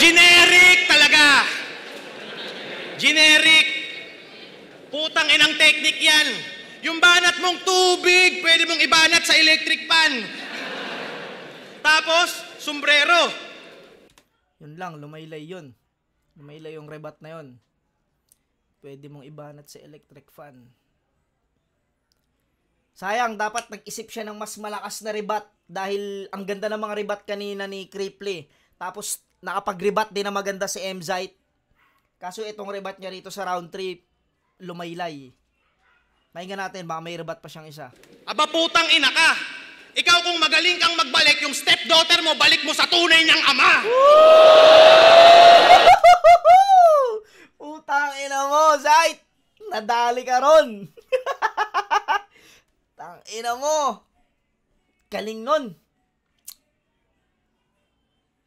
Generic talaga. Generic. Putang inang technique yan. Yung banat mong tubig, pwede mong ibanat sa electric pan. Tapos, sombrero. Yun lang, lumaylay yun. Lumaylay yung rebat na yun. Pwede mong ibanat sa electric fan. Sayang, dapat nag-isip siya ng mas malakas na rebat dahil ang ganda ng mga rebat kanina ni Cripply. Tapos, nakapag-rebat din na maganda si MZ. Kaso itong rebat niya rito sa round 3, lumaylay. Pakinggan natin, baka may rebat pa siyang isa. Aba putang ina ka. Ikaw kung magaling kang magbalik, yung stepdaughter mo, balik mo sa tunay niyang ama. Putang ina mo, Zayt! Nadali ka ron! Tang ina mo! Galing nun!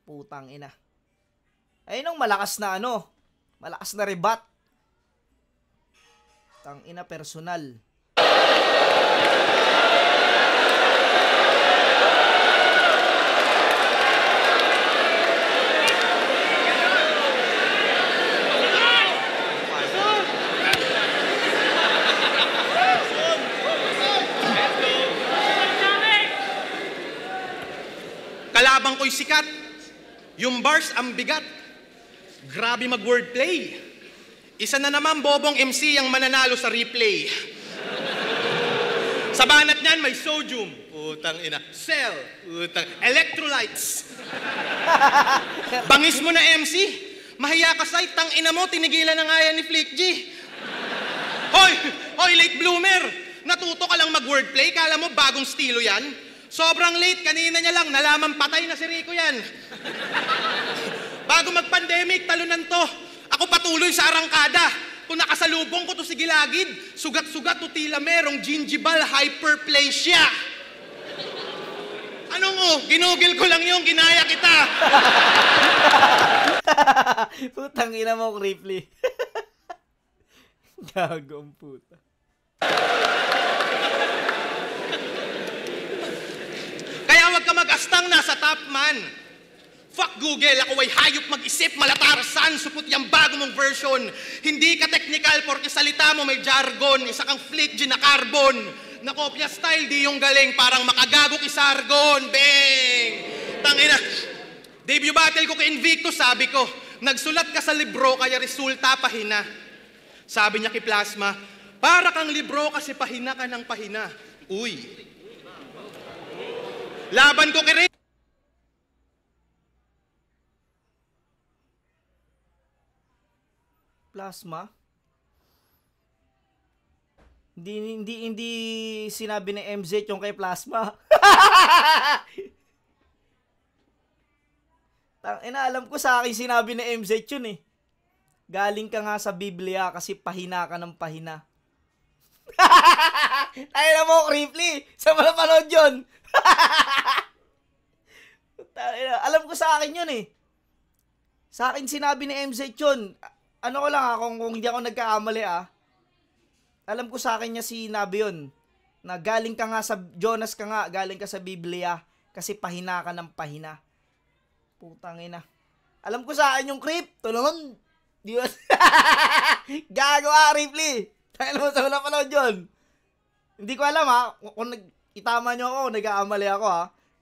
Putang ina. Ayun ang malakas na ano. Malakas na rebat. Tang ina personal. Kalabang ko'y sikat. Yung bars ang bigat. Grabe mag-wordplay. Isa na naman bobong MC ang mananalo sa replay. Sa banat niyan may sodium. Putang ina. Cell. Putang. Electrolytes. Bangis mo na MC. Mahiya ka site. Tang ina mo, tinigilan na nga yan ni Flick G. Hoy, late bloomer. Natuto ka lang mag-wordplay. Kala mo bagong estilo yan? Sobrang late. Kanina niya lang. Nalaman patay na si Rico yan. Bago mag-pandemic, talunan to. Ako patuloy sa arangkada. Kung nakasalubong ko to si Gilagid, sugat-sugat to tila merong gingival hyperplasia. Anong ginugil ko lang yung ginaya kita. Putang ina mo, Cripply. Gago ang puta. Kaya wag ka mag-astang nasa top man. Fuck Google, ako ay hayop mag-isip, malatarasan, supot yung bago mong version. Hindi ka technical porque salita mo may jargon, isa kang Flick G na carbon. Na kopya style, di yung galing, parang makagago kisargon, bang! Tangina, debut battle ko kay Invictus, sabi ko, nagsulat ka sa libro kaya resulta pahina. Sabi niya kay Plasma, para kang libro kasi pahina ka ng pahina. Uy. Laban ko kay Plasma? Hindi sinabi ni MZ yung kay Plasma. Tangina, alam ko sa akin sinabi ni MZ yun eh. Galing ka nga sa Biblia kasi pahina ka ng pahina. Tayo na mo, Cripply. Saan mo napanood yun? Alam ko sa akin yun eh. Sa akin sinabi ni MZ yun. Ano ko lang kung hindi ako nagkakamali alam ko sa akin niya sinabi yun. Na galing ka nga sa, Jonas ka nga, galing ka sa Biblia kasi pahina ka ng pahina. Putang ina. Alam ko sa akin yung Crip. Tulungan. Di ba? Gago Cripply. Tayo mo sa wala panood yun. Hindi ko alam kung itama nyo ako, nagkakamali ako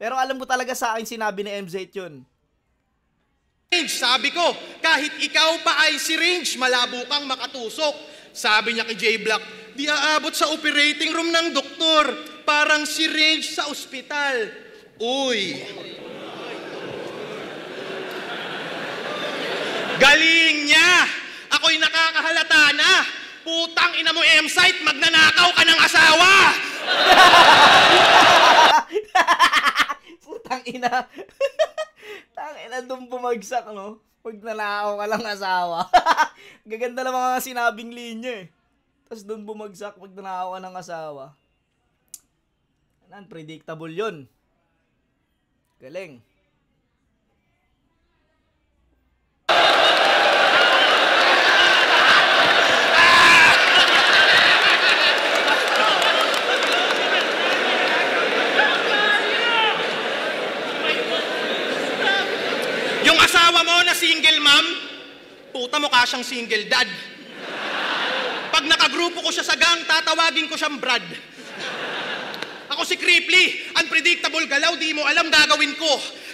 Pero alam ko talaga sa akin sinabi ni MZ yun. Sabi ko, kahit ikaw pa ay syringe, malabo kang makatusok. Sabi niya kay J-Block, di aabot sa operating room ng doktor. Parang syringe sa ospital. Uy. Galing niya. Ako'y nakakahalata na. Putang ina mo, M-Site, magnanakaw ka ng asawa. Putang ina. Tangina doon bumagsak, no? Pag nanakaw ka lang asawa. Gaganda lang mga sinabing linya eh. Tapos doon bumagsak pag nanakaw ka ng asawa. Unpredictable yun. Galing. Yung asawa mo na single mom, puta mukha siyang single dad. Pag nakagrupo ko siya sa gang, tatawagin ko siyang Brad. Ako si Cripply, unpredictable galaw, di mo alam gagawin ko.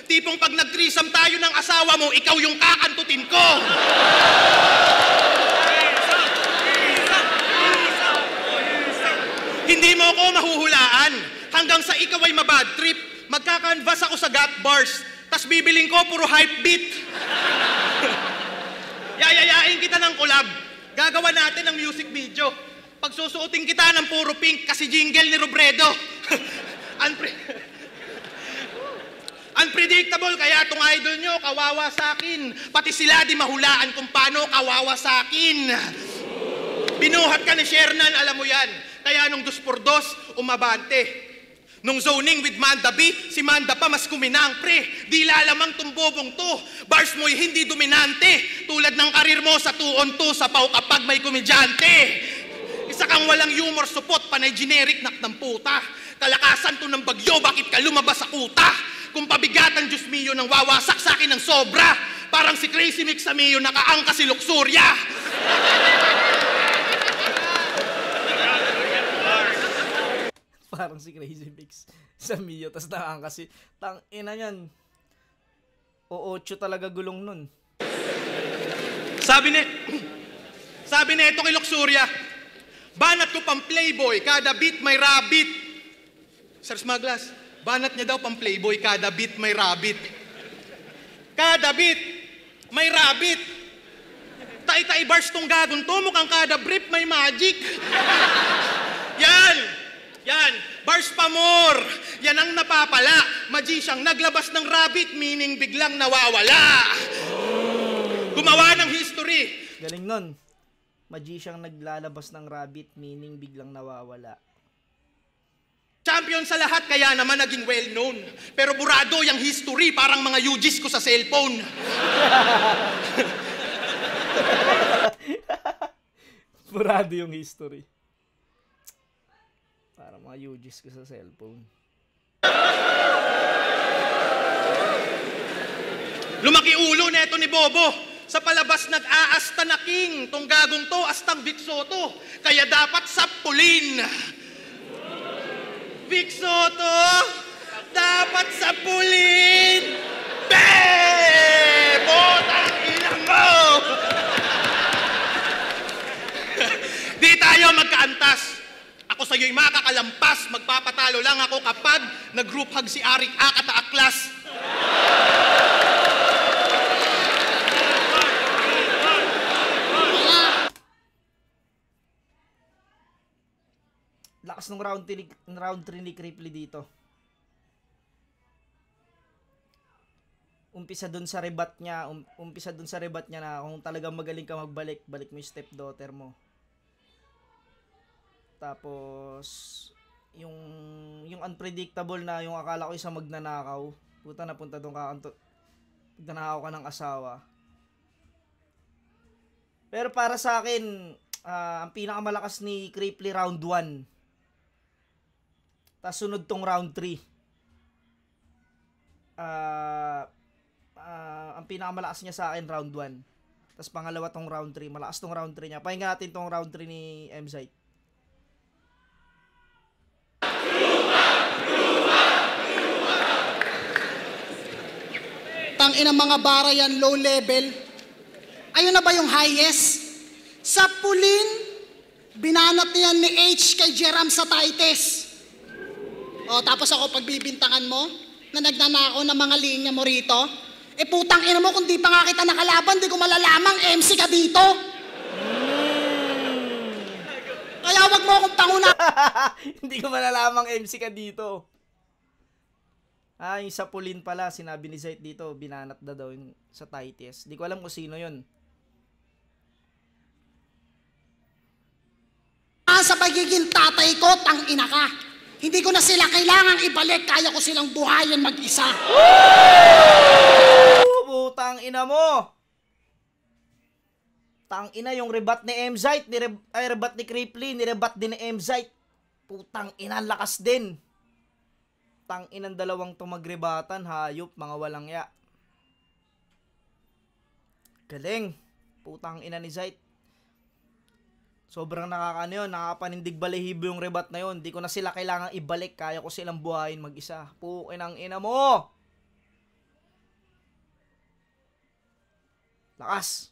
Tipong pag nag-threesome tayo ng asawa mo, ikaw yung kakantutin ko. Hindi mo ako mahuhulaan. Hanggang sa ikaw ay mabad trip, magkakanvas ako sa gat bars, tas bibiling ko puro hype beat. Yayayain kita ng collab. Gagawa natin ng music video. Pagsusuotin kita ng puro pink kasi jingle ni Robredo. Unpredictable, kaya tong idol nyo, kawawa sa akin. Pati sila di mahulaan kung paano kawawa sa akin. Binuhat ka ni Shernan, alam mo yan. Kaya nung 2x2, umabante. Nung zoning with Manda B, si Manda pa mas kuminang, pre. Di lalamang tumbobong to. Bars mo'y hindi dominante. Tulad ng karir mo sa 2-on-2, sapaw kapag may komedyante. Isa kang walang humor support, panay generic nak ng puta. Kalakasan to ng bagyo, bakit ka lumabas sa kuta? Kung pabigatan, Diyos mio, nang wawasak sa akin ng sobra. Parang si Crazy Mix sa mio, nakaangka si Luxuria. Parang si Crazy Mix sa Mio, tas nakaangka si... Tang ina yan. O 8 talaga gulong nun. Sabi ni ito kay Luxuria, banat ko pang playboy, kada beat may rabbit. Sir Smaglas, banat niya daw pang playboy, kada beat may rabbit. Kada beat may rabbit. Tai-tai bars tong gagong to, mukhang kada brief may magic. Yan, bars pa more. Yan ang napapala. Magician naglabas ng rabbit, meaning biglang nawawala. Gumawa ng history. Galing nun. Magician naglalabas ng rabbit, meaning biglang nawawala. Champion sa lahat, kaya naman naging well-known. Pero burado yung history, parang mga UGs ko sa cellphone. Burado yung history. Para mga UGs ko sa cellphone. Lumaki ulo neto ni Bobo. Sa palabas nag-aasta na king. Tong gagong to, astang Vic Soto. Kaya dapat sapulin. Vic Soto, dapat sapulin. Botang ina mo! Di tayo magkaantas. Ako sa'yo'y makakalampas. Magpapatalo lang ako kapag nag-group hug si Arik Akata Aklas. Lakas ng round 3 ni Cripply dito. Umpisa dun sa rebat niya na kung talagang magaling ka magbalik, balik mo yung stepdaughter mo. Tapos yung unpredictable na yung akala ko isang magnanakaw, puta napunta doon magnanakaw ka ng asawa. Pero para sa akin, ang pinakamalakas ni Cripply round 1. Tapos sunod tong round 3. Ang pinakamalakas niya sa akin round 1. Tapos pangalawa tong round 3. Malakas tong round 3 niya. Pakinggan natin tong round 3 ni M-Site. Tangina mga bara yan, low level. Ayun na ba yung highest? Sa pulin, binanat niyan ni H kay Jeram sa Tites. O, tapos ako pagbibintangan mo, na nagnanakaw ng mga linya mo rito, putang ina mo, kung di pa nga kita nakalaban, di ko malalamang MC ka dito. Kaya wag mo akong panguna. Hindi ko malalamang MC ka dito. Yung sa pulin pala, sinabi ni Zayt dito, binanat na daw yung sa Tites. Di ko alam kung sino yun. sa pagiging tatay ko, tangina ka. Hindi ko na sila kailangang ibalik, kaya ko silang buhayin mag-isa. Putang ina mo! Tang ina yung rebat ni Emzite, rebat ni Cripply, nirebat din ni Emzite. Putang ina, lakas din. Tang inang dalawang tumagrebatan, hayop, mga walang ya. Galing. Putang ina ni Zite. Sobrang nakakaano yun, nakakapanindig balahibo yung rebat na yun. Di ko na sila kailangang ibalik, kaya ko silang buhayin mag-isa. Pukinang ina mo! Lakas.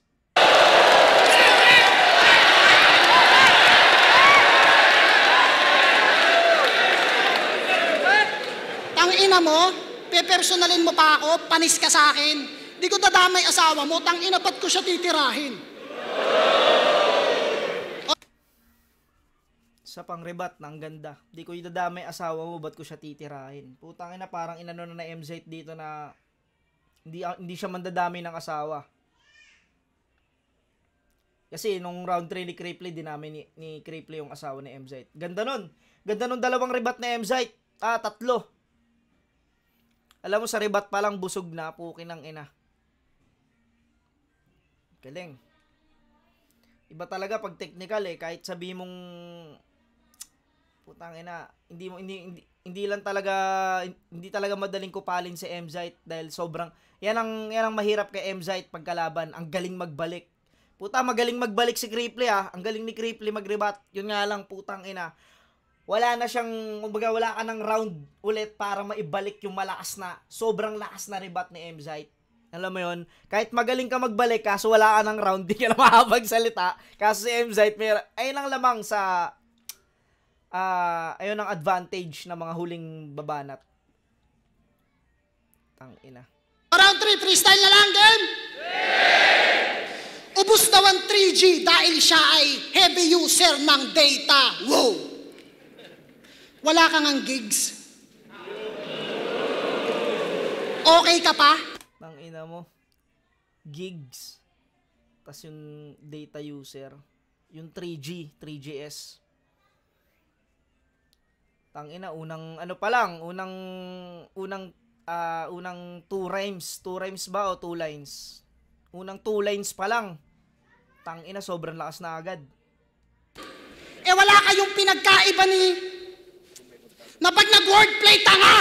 Tangina mo, pepersonalin mo pa ako, panis ka sa akin. Di ko dadamay asawa mo, tangina ba't ko siya titirahin? Sa pangrebat, ang ganda. Di ko idadamay asawa mo, ba't ko siya titirahin? Putang ina, parang inano na MZ dito na hindi siya mandadamay ng asawa. Kasi nung round 3 ni Cripply, dinami ni Cripply yung asawa ni MZ. Ganda nun. Ganda nun dalawang rebat ni MZ. Tatlo. Alam mo, sa rebat pa lang busog na, pukin ng ina. Galing. Iba talaga pag technical kahit sabi mong putang ina, hindi talaga madaling kupalin si MZ dahil sobrang yan ang mahirap kay MZ pagkalaban, ang galing magbalik. Puta, magaling magbalik si Cripply ang galing ni Cripply magrebat. Yun nga lang, putang ina. Wala na siyang, kumbaga wala ka ng round ulit para maibalik yung sobrang lakas na rebat ni MZ. Alam mo yun? Kahit magaling ka magbalik, kaso wala ka ng round, di ka na makapagsalita. Kaso si MZ, ayun ang lamang sa, ayun ang advantage ng mga huling babanat. Tangina. Round 3, freestyle na lang, game! Ubus daw ang 3G dahil siya ay heavy user ng data. Wow! Wala kang ang gigs. Okay ka pa? Tangina mo. Gigs. Tas yung data user. Yung 3G, 3GS. Tangina, unang two rhymes. 2 rhymes ba o 2 lines? Unang 2 lines pa lang. Tangina, sobrang lakas na agad. Wala kayong pinagkaiba na pag nag-wordplay, tanga!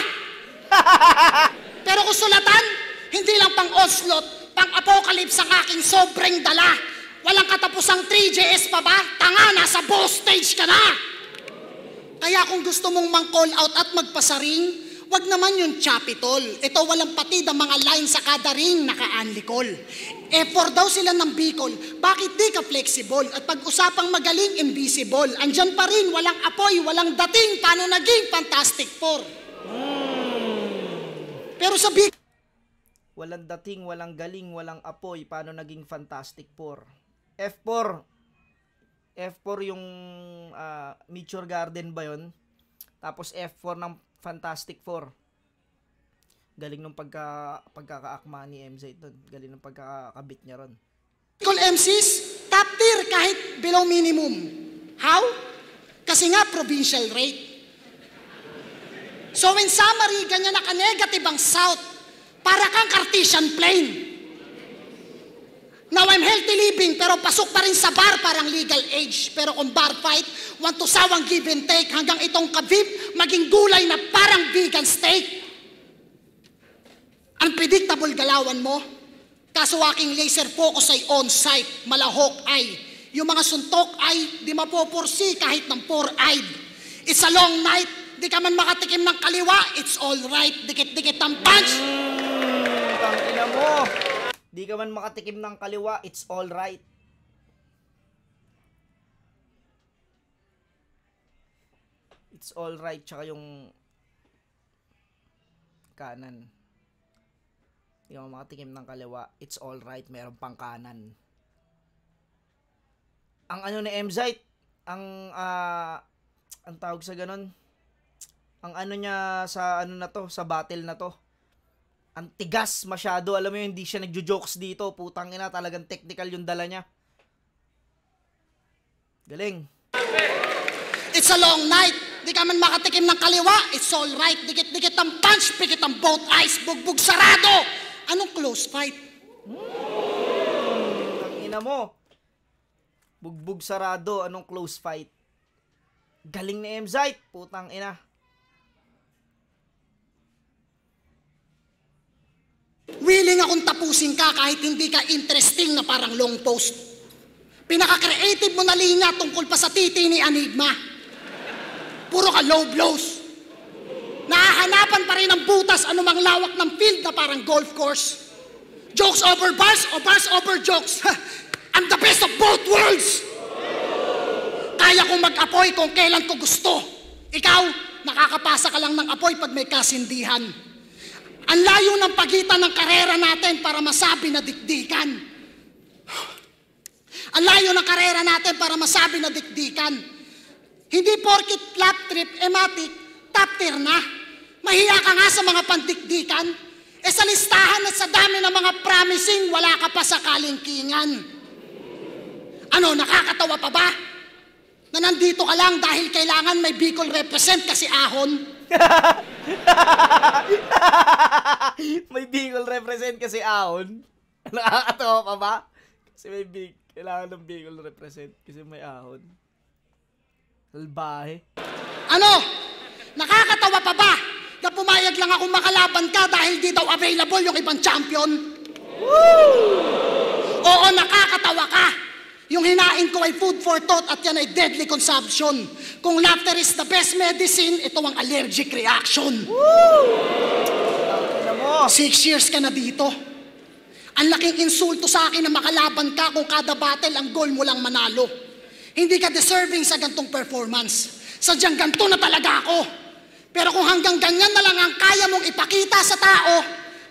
Pero kung sulatan, hindi lang pang onslaught, pang apocalypse ang aking sobrang dala. Walang katapusang 3JS pa ba? Tanga, nasa boss stage ka na! Kaya kung gusto mong mang-call out at magpasaring, wag naman yung chapitol. Ito walang patid ang mga line sa kada ring, naka-unlicol. F4 daw sila ng Bicol, bakit di ka flexible? At pag-usapang magaling, invisible. Andyan pa rin, walang apoy, walang dating, paano naging Fantastic Four? Pero sa Bicol, walang dating, walang galing, walang apoy, paano naging Fantastic Four? F4 yung Meteor Garden ba yun? Tapos F4 ng Fantastic Four. Galing nung pagkakaakma ni MZ doon. Galing nung pagkakabit niya ron. Bicol MCs, top tier kahit below minimum. How? Kasi nga provincial rate. So in summary, ganyan naka-negative ang South. Para kang Cartesian plane. Now I'm healthy living, pero pasok pa rin sa bar parang legal age. Pero kung bar fight, want to sawang give and take hanggang itong kabib maging gulay na parang vegan steak. Unpredictable galawan mo. Kaso aking laser focus ay on-site, malahok ay. Yung mga suntok ay di mapopursi kahit ng four-eyed. It's a long night, di ka man makatikim ng kaliwa, it's alright, dikit-dikit ang punch. Tangina mo. Di ka man makatikim ng kaliwa, it's alright. It's alright, tsaka yung kanan. Di ka man makatikim ng kaliwa, it's alright, meron pang kanan. Ang ano ni MZ, ang tawag sa ganun, ang ano niya sa ano na to, sa battle na to, ang tigas masyado. Alam mo yun, hindi siya nagjo-jokes dito. Putang ina, talagang technical yung dala niya. Galing. It's a long night. Di ka man makatikim ng kaliwa. It's all right. Dikit-dikit ang punch, pikit ang both eyes, bugbog sarado. Anong close fight? Ang ina mo. Bugbog sarado, anong close fight? Galing ni Mzite, putang ina. Willing akong tapusin ka kahit hindi ka interesting na parang long post. Pinaka-creative mo na linya tungkol pa sa titi ni Enigma. Puro ka low blows. Nahahanapan pa rin ng butas anumang lawak ng field na parang golf course. Jokes over bars o bars over jokes. I'm the best of both worlds. Kaya kong mag-apoy kung kailan ko gusto. Ikaw, nakakapasa ka lang ng apoy pag may kasindihan. Ang layo ng pagitan ng karera natin para masabi na dikdikan. Ang layo ng karera natin para masabi na dikdikan. Hindi porkit lap trip, ematic, top tier na. Mahiya ka nga sa mga pandikdikan. E sa listahan at sa dami ng mga promising, wala ka pa sa kalingkingan. Ano, nakakatawa pa ba? Na nandito ka lang dahil kailangan may Bicol represent kasi ahon. May Bicol represent kasi ahon. Nakakatawa pa ba? Kasi may kailangan ng Bicol represent kasi may ahon. Salbahe. Ano? Nakakatawa pa ba? Na pumayag lang akong makalaban ka dahil di daw available yung ibang champion? Oo, nakakatawa ka. Yung hinain ko ay food for thought at yan ay deadly consumption. Kung laughter is the best medicine, ito ang allergic reaction. 6 years ka na dito. Ang laking insulto sa akin na makalaban ka kung kada battle ang goal mo lang manalo. Hindi ka deserving sa gantong performance. Sadyang ganto na talaga ako. Pero kung hanggang ganyan na lang ang kaya mong ipakita sa tao,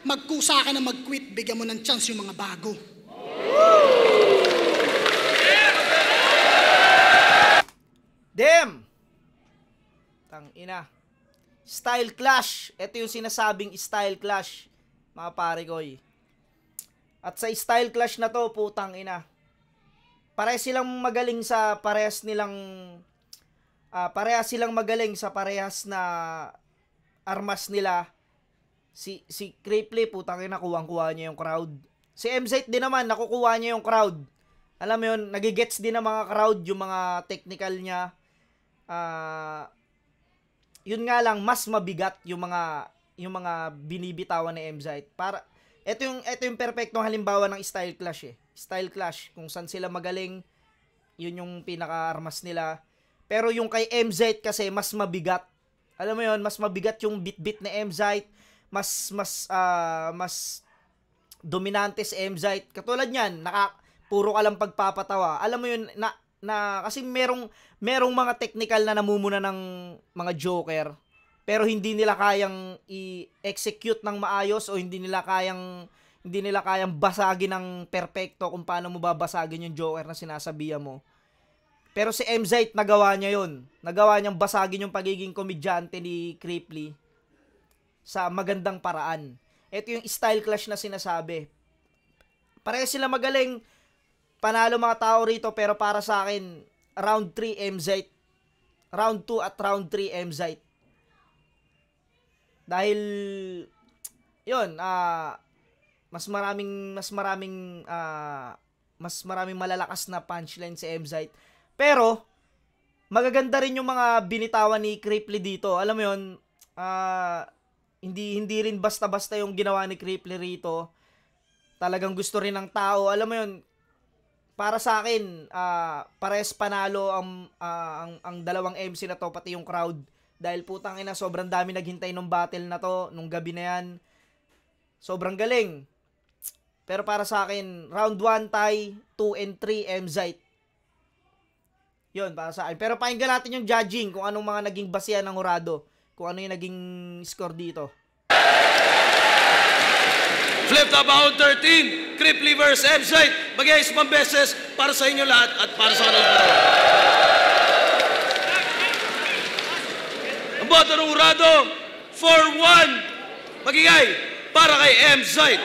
magkusa ka na mag-quit, bigyan mo ng chance yung mga bago. Damn! Tang ina. Style clash. Ito yung sinasabing style clash, mga pare ko. At sa style clash na to, putang ina. Parehas silang magaling sa parehas silang magaling sa parehas na armas nila. Si Cripply, putang ina, kuwang-kuha niya yung crowd. Si Mzite din naman, nakukuha niya yung crowd. Alam mo yun, nagigets din ng mga crowd yung mga technical niya. Yun nga lang, mas mabigat yung mga binibitawan ni Mzite. Ito yung perfectong halimbawa ng style clash eh. Style clash, kung saan sila magaling, yun yung pinaka-armas nila. Pero yung kay Mzite kasi mas mabigat. Alam mo yun, mas mabigat yung bit-bit ni Mzite. Mas dominante si Mzite. Katulad niyan, puro ka lang pagpapatawa. Alam mo yun, kasi merong mga technical na namumuna ng mga joker. Pero hindi nila kayang i-execute ng maayos o hindi nila kayang basagin ng perpekto kung paano mo babasagin yung joker na sinasabihan mo. Pero si Mzite, nagawa niya yun. Nagawa niyang basagin yung pagiging komedyante ni Cripply sa magandang paraan. Ito yung style clash na sinasabi. Pareho sila magaling. Panalo mga tao rito, pero para sa akin, round 3 Mzite. Round 2 at round 3 Mzite. Dahil, yun, mas maraming malalakas na punchline si Mzite. Pero, magaganda rin yung mga binitawan ni Cripply dito. Alam mo yun, hindi rin basta-basta yung ginawa ni Cripply rito. Talagang gusto rin ng tao. Alam mo yun, para sa akin, pares panalo ang dalawang MC na to, pati yung crowd. Dahil putang ina, sobrang dami naghintay nung battle na to, nung gabi na yan. Sobrang galing. Pero para sa akin, round 1 tie, 2 and 3 Mzite. Yun, para sa akin. Pero pakinggan natin yung judging, kung anong mga naging basihan ng hurado. Kung ano yung naging score dito. Flip top round 13, Cripply vs. Mzite. Bagay isang beses para sa inyo lahat at para sa kanilang dalawa. Ang boto ng hurado, 4-1. Magigay para kay Mzite.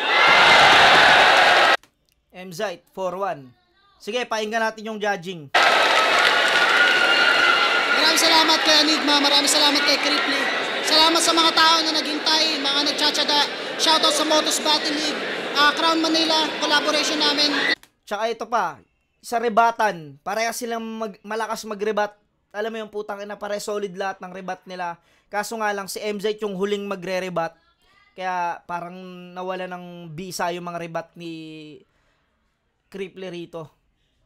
Mzite, 4-1. Sige, pakinggan natin yung judging. Maraming salamat kay Enigma, maraming salamat kay Cripply. Salamat sa mga tao na naghintay, mga nagtsatsaga. Shoutout sa Motos Battle League, Crown Manila, collaboration namin. Tsaka ito pa, sa rebatan, pareha silang malakas mag-rebat. Alam mo yung putang ina, pareha solid lahat ng rebat nila. Kaso nga lang si MZ yung huling magre-rebat. Kaya parang nawala ng bisa yung mga rebat ni Cripply rito.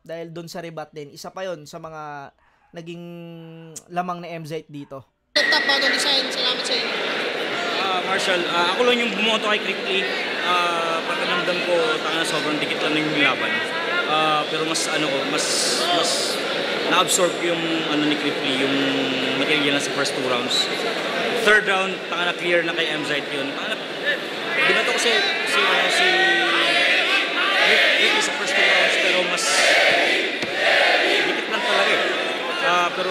Dahil doon sa rebat din. Isa pa yon sa mga naging lamang ni MZ dito. Top Bottom Design, salamat sa inyo. Marshall, ako lang yung bumoto kay Cripply. Pakiramdam ko, sobrang dikit lang yung laban. Pero mas na-absorb yung ni Cripply, yung material na sa first 2 rounds. Third round, clear na kay MZ yun. Binato ko si Cripply sa first 2 rounds, pero mas dikit lang talaga eh. Pero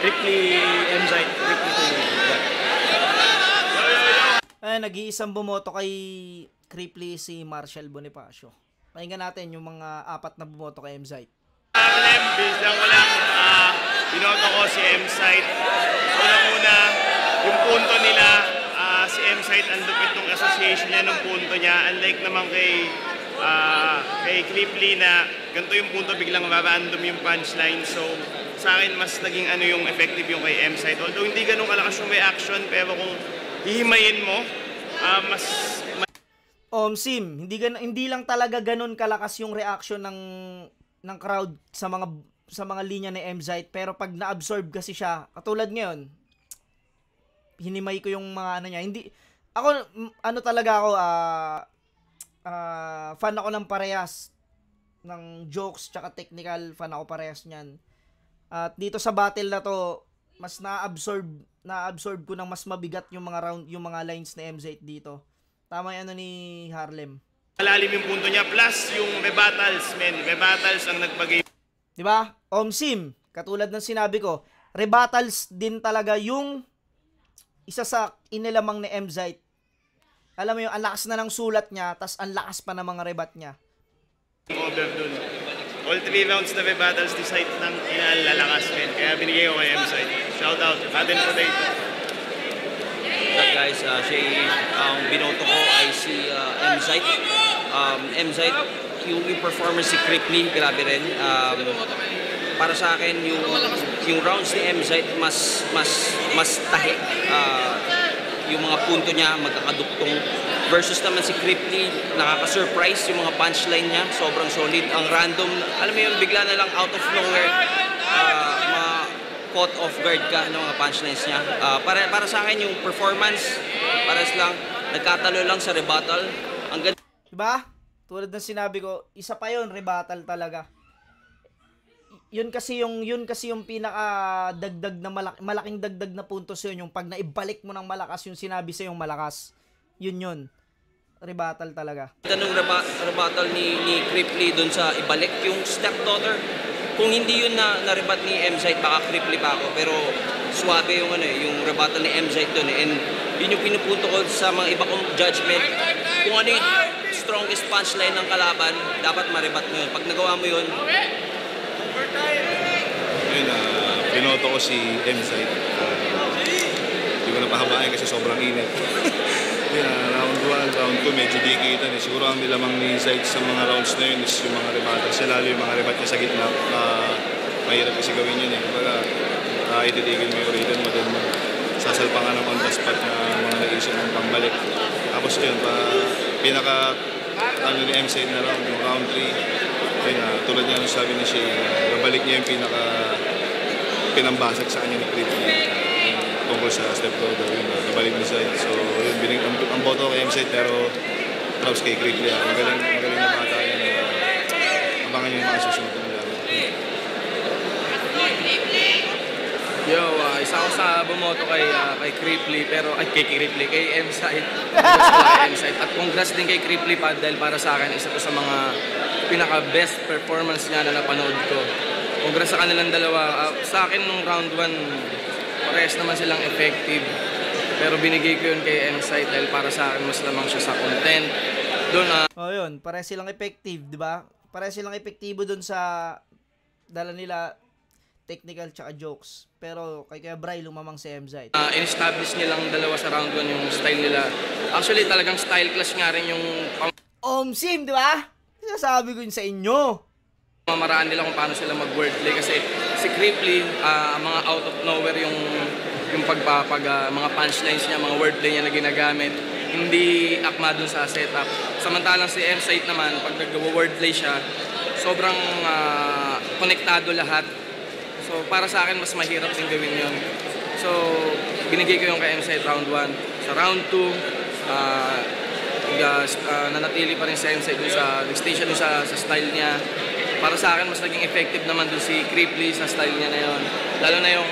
Cripply, MZ, Cripply to that. Ay, nag-iisang bumoto kay Cripply si Marshall Bonifacio. Pakinggan natin yung mga 4 na bumoto kay MZ. Bilang ko lang, binoto ko si M-Site. Una-una, yung punto nila, si M-Site, ang lupit ng association niya ng punto niya. Unlike naman kay Cripply na ganito yung punto, biglang mababandom yung punchline. So, sa akin, mas naging yung effective yung kay M-Site. Although hindi ganun kalakas yung reaction, pero kung hihimayin mo, mas Sim, hindi lang talaga ganun kalakas yung reaction ng crowd sa mga linya ni MZ, pero pag na-absorb kasi siya, katulad ngayon, hinimay ko yung mga niya. Hindi ako talaga ako fan ako ng parehas ng jokes tsaka technical, fan ako parehas niyan. At dito sa battle na to, mas na-absorb ko ng mas mabigat yung mga lines ni MZ dito. Tama yung ni Harlem. malalim yung punto niya. Plus, yung rebattles, rebattles ang nagbagay. Diba? Sim, katulad ng sinabi ko, rebattles din talaga yung isa sa inilamang ni MZ. Alam mo yung ang lakas na ng sulat niya, tas ang lakas pa ng mga rebat niya. Over dun. All 3 rounds na rebattles decide ng inalalakas, men. Kaya binigay ko kay MZ. Shout out. Atin po dito. That guys, ang binoto ko ay si MZ. MZ, yung performance si Cripply, grabe rin. Para sa akin, yung rounds ni MZ mas tahi. Yung mga punto niya magkakaduktong. Versus naman si Cripply, nakaka-surprise yung mga punchline niya. Sobrang solid. Ang random, alam mo yung bigla na lang out of nowhere, caught off guard ka ng mga punchlines niya. Para sa akin yung performance, pares lang, nagkatalo lang sa rebuttal. Ang ganda. Diba? Tulad ng sinabi ko, isa pa yon, rebuttal talaga. Yun kasi yung pinaka dagdag na malaking dagdag na puntos yun, yung pag naibalik mo ng malakas yung sinabi sa yung malakas. Yun. Rebuttal talaga. Tanong rebuttal ni Cripply dun sa ibalik yung stepdaughter. Kung hindi yun na-rebat ni MZ, baka Cripply pa ako. Pero swabe yung yung rebuttal ni MZ dun. And yun yung pinupunto ko sa mga iba kong judgment. Kung ano yung strongest punchline ng kalaban, dapat ma-rebat mo yun. Pag nagawa mo yun, yun, binoto ko si MZ. Hindi ko na pahabain kasi sobrang init. Yun, round 1, round 2, medyo dikitan. Siguro ang nilamang ni Zaid sa mga rounds na yun is yung mga rebattles. Lalo yung mga rebat niya sa gitna. Mahirap kasi gawin yun eh. Kumbaga, ititigil mo yung rhythm mo din. Sasalpa nga ng on the spot na mga nag-isip ng pambalik. Tapos yun, pinaka ni MZ na round, yung round 3. Tulad niya nung sabi ni Shay, nabalik niya yung pinaka pinambasag sa kanya ni Cripply tungkol sa stepdaughter, yun, nabalik ni Zaid. So, yun, ang boto kay MZ, pero props kay Cripply. Magaling na bata yan. Abangan yung mga susunod na laban. Yo, isa ko sa bumoto kay Cripply, pero kay MZ. At congrats din kay Cripply dahil para sa akin, isa to sa mga pinaka-best performance niya na napanood ko. Congrats sa kanilang dalawa. Sa akin nung round 1, parehas naman silang effective. Pero binigay ko yun kay MZ dahil para sa akin mas lamang siya sa content. Doon yun, parehas silang effective, di ba? Parehas silang epektibo doon sa dala nila. technical tsaka jokes. Pero kay Kuya Bray, lumamang si MZite. In-establish nilang dalawa sa round 1 yung style nila. Actually, talagang style clash nga rin yung Sim, di ba? Sinasabi ko yun sa inyo. Mamaraan nila kung paano sila mag-wordplay kasi si Cripply, mga out of nowhere yung mga punchlines niya, mga wordplay niya na ginagamit, hindi akma dun sa setup. Samantalang si M-Site naman, pag nag-wordplay siya, sobrang konektado lahat. So para sa akin, mas mahirap din gawin yun. So binigay ko yung kay M-Site round 1. Sa round 2, nanatili pa rin si M-Site dun nag-station dun sa style niya. Para sa akin, mas naging effective naman dun si Cripply sa style niya na yun. Lalo na yung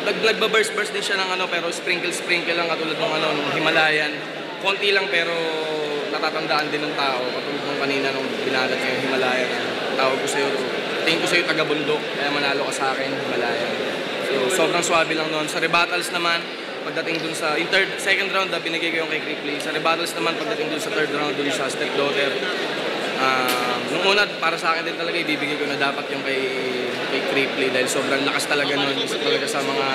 nagbaburst din siya ng pero sprinkle lang katulad ng Himalayan. Konti lang pero natatandaan din ng tao. Katulad ng kanina nung binalat niya yung Himalayan. Tawag ko sa'yo, tingin ko sa'yo taga-bundok, kaya manalo ka sa akin, Himalayan. So sobrang swabe lang noon. Sa rebuttals naman, pagdating dun sa second round, binigay ko yung kay Cripply. Sa rebuttals naman, pagdating dun sa third round, dun sa stepdaughter. Nung una, para sa akin din talaga, ibibigay ko na dapat yung kay Cripply dahil sobrang lakas talaga nun. Isa talaga sa mga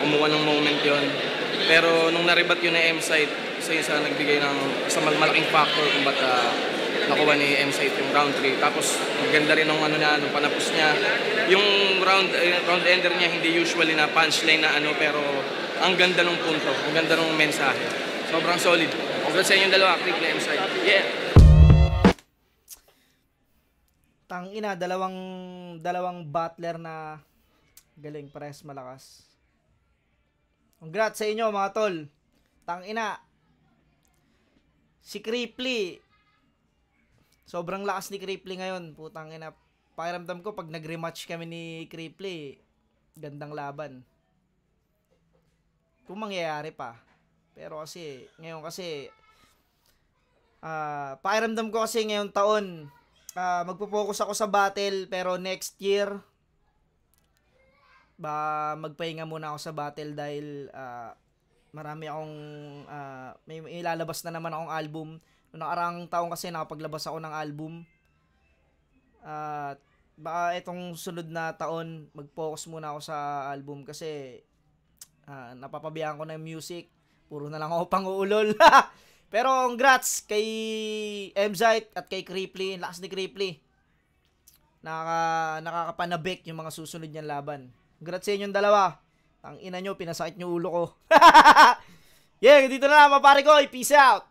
kumuha ng moment yon. Pero nung naribat yun na M-Site, isa yun sa nagbigay ng isang malaking factor kung ba't nakuha ni M-Site yung round 3. Tapos maganda rin nung nung panapos niya. Yung round ender niya, hindi usually na punchline na pero ang ganda ng punto, ang ganda ng mensahe. Sobrang solid. Congrats sa inyong dalawa, Cripply, M-Site. Yeah! Tangina, dalawang battler na galing, pares malakas. Congrats sa inyo mga tol. Tangina. Si Cripply, sobrang lakas ni Cripply ngayon. Putang ina. Pakiramdam ko pag nag-rematch kami ni Cripply, gandang laban. Kung mangyayari pa. Pero kasi ngayon pakiramdam ko kasi ngayong taon, magpo-focus ako sa battle, pero next year magpahinga muna ako sa battle dahil marami akong may ilalabas na naman akong album. Noong nakaraang taon kasi nakapaglabas ako ng album. Baka itong sunod na taon mag-focus muna ako sa album kasi napapabayaan ko na yung music. Puro na lang ako pang-uulol. Pero congrats kay MZite at kay Cripply. Lakas ni Cripply. Nakakapanabik yung mga susunod niyang laban. Congrats sa inyong dalawa. Ang ina nyo, pinasakit nyo ulo ko. Yeah, dito na lang, mapare ko. Peace out.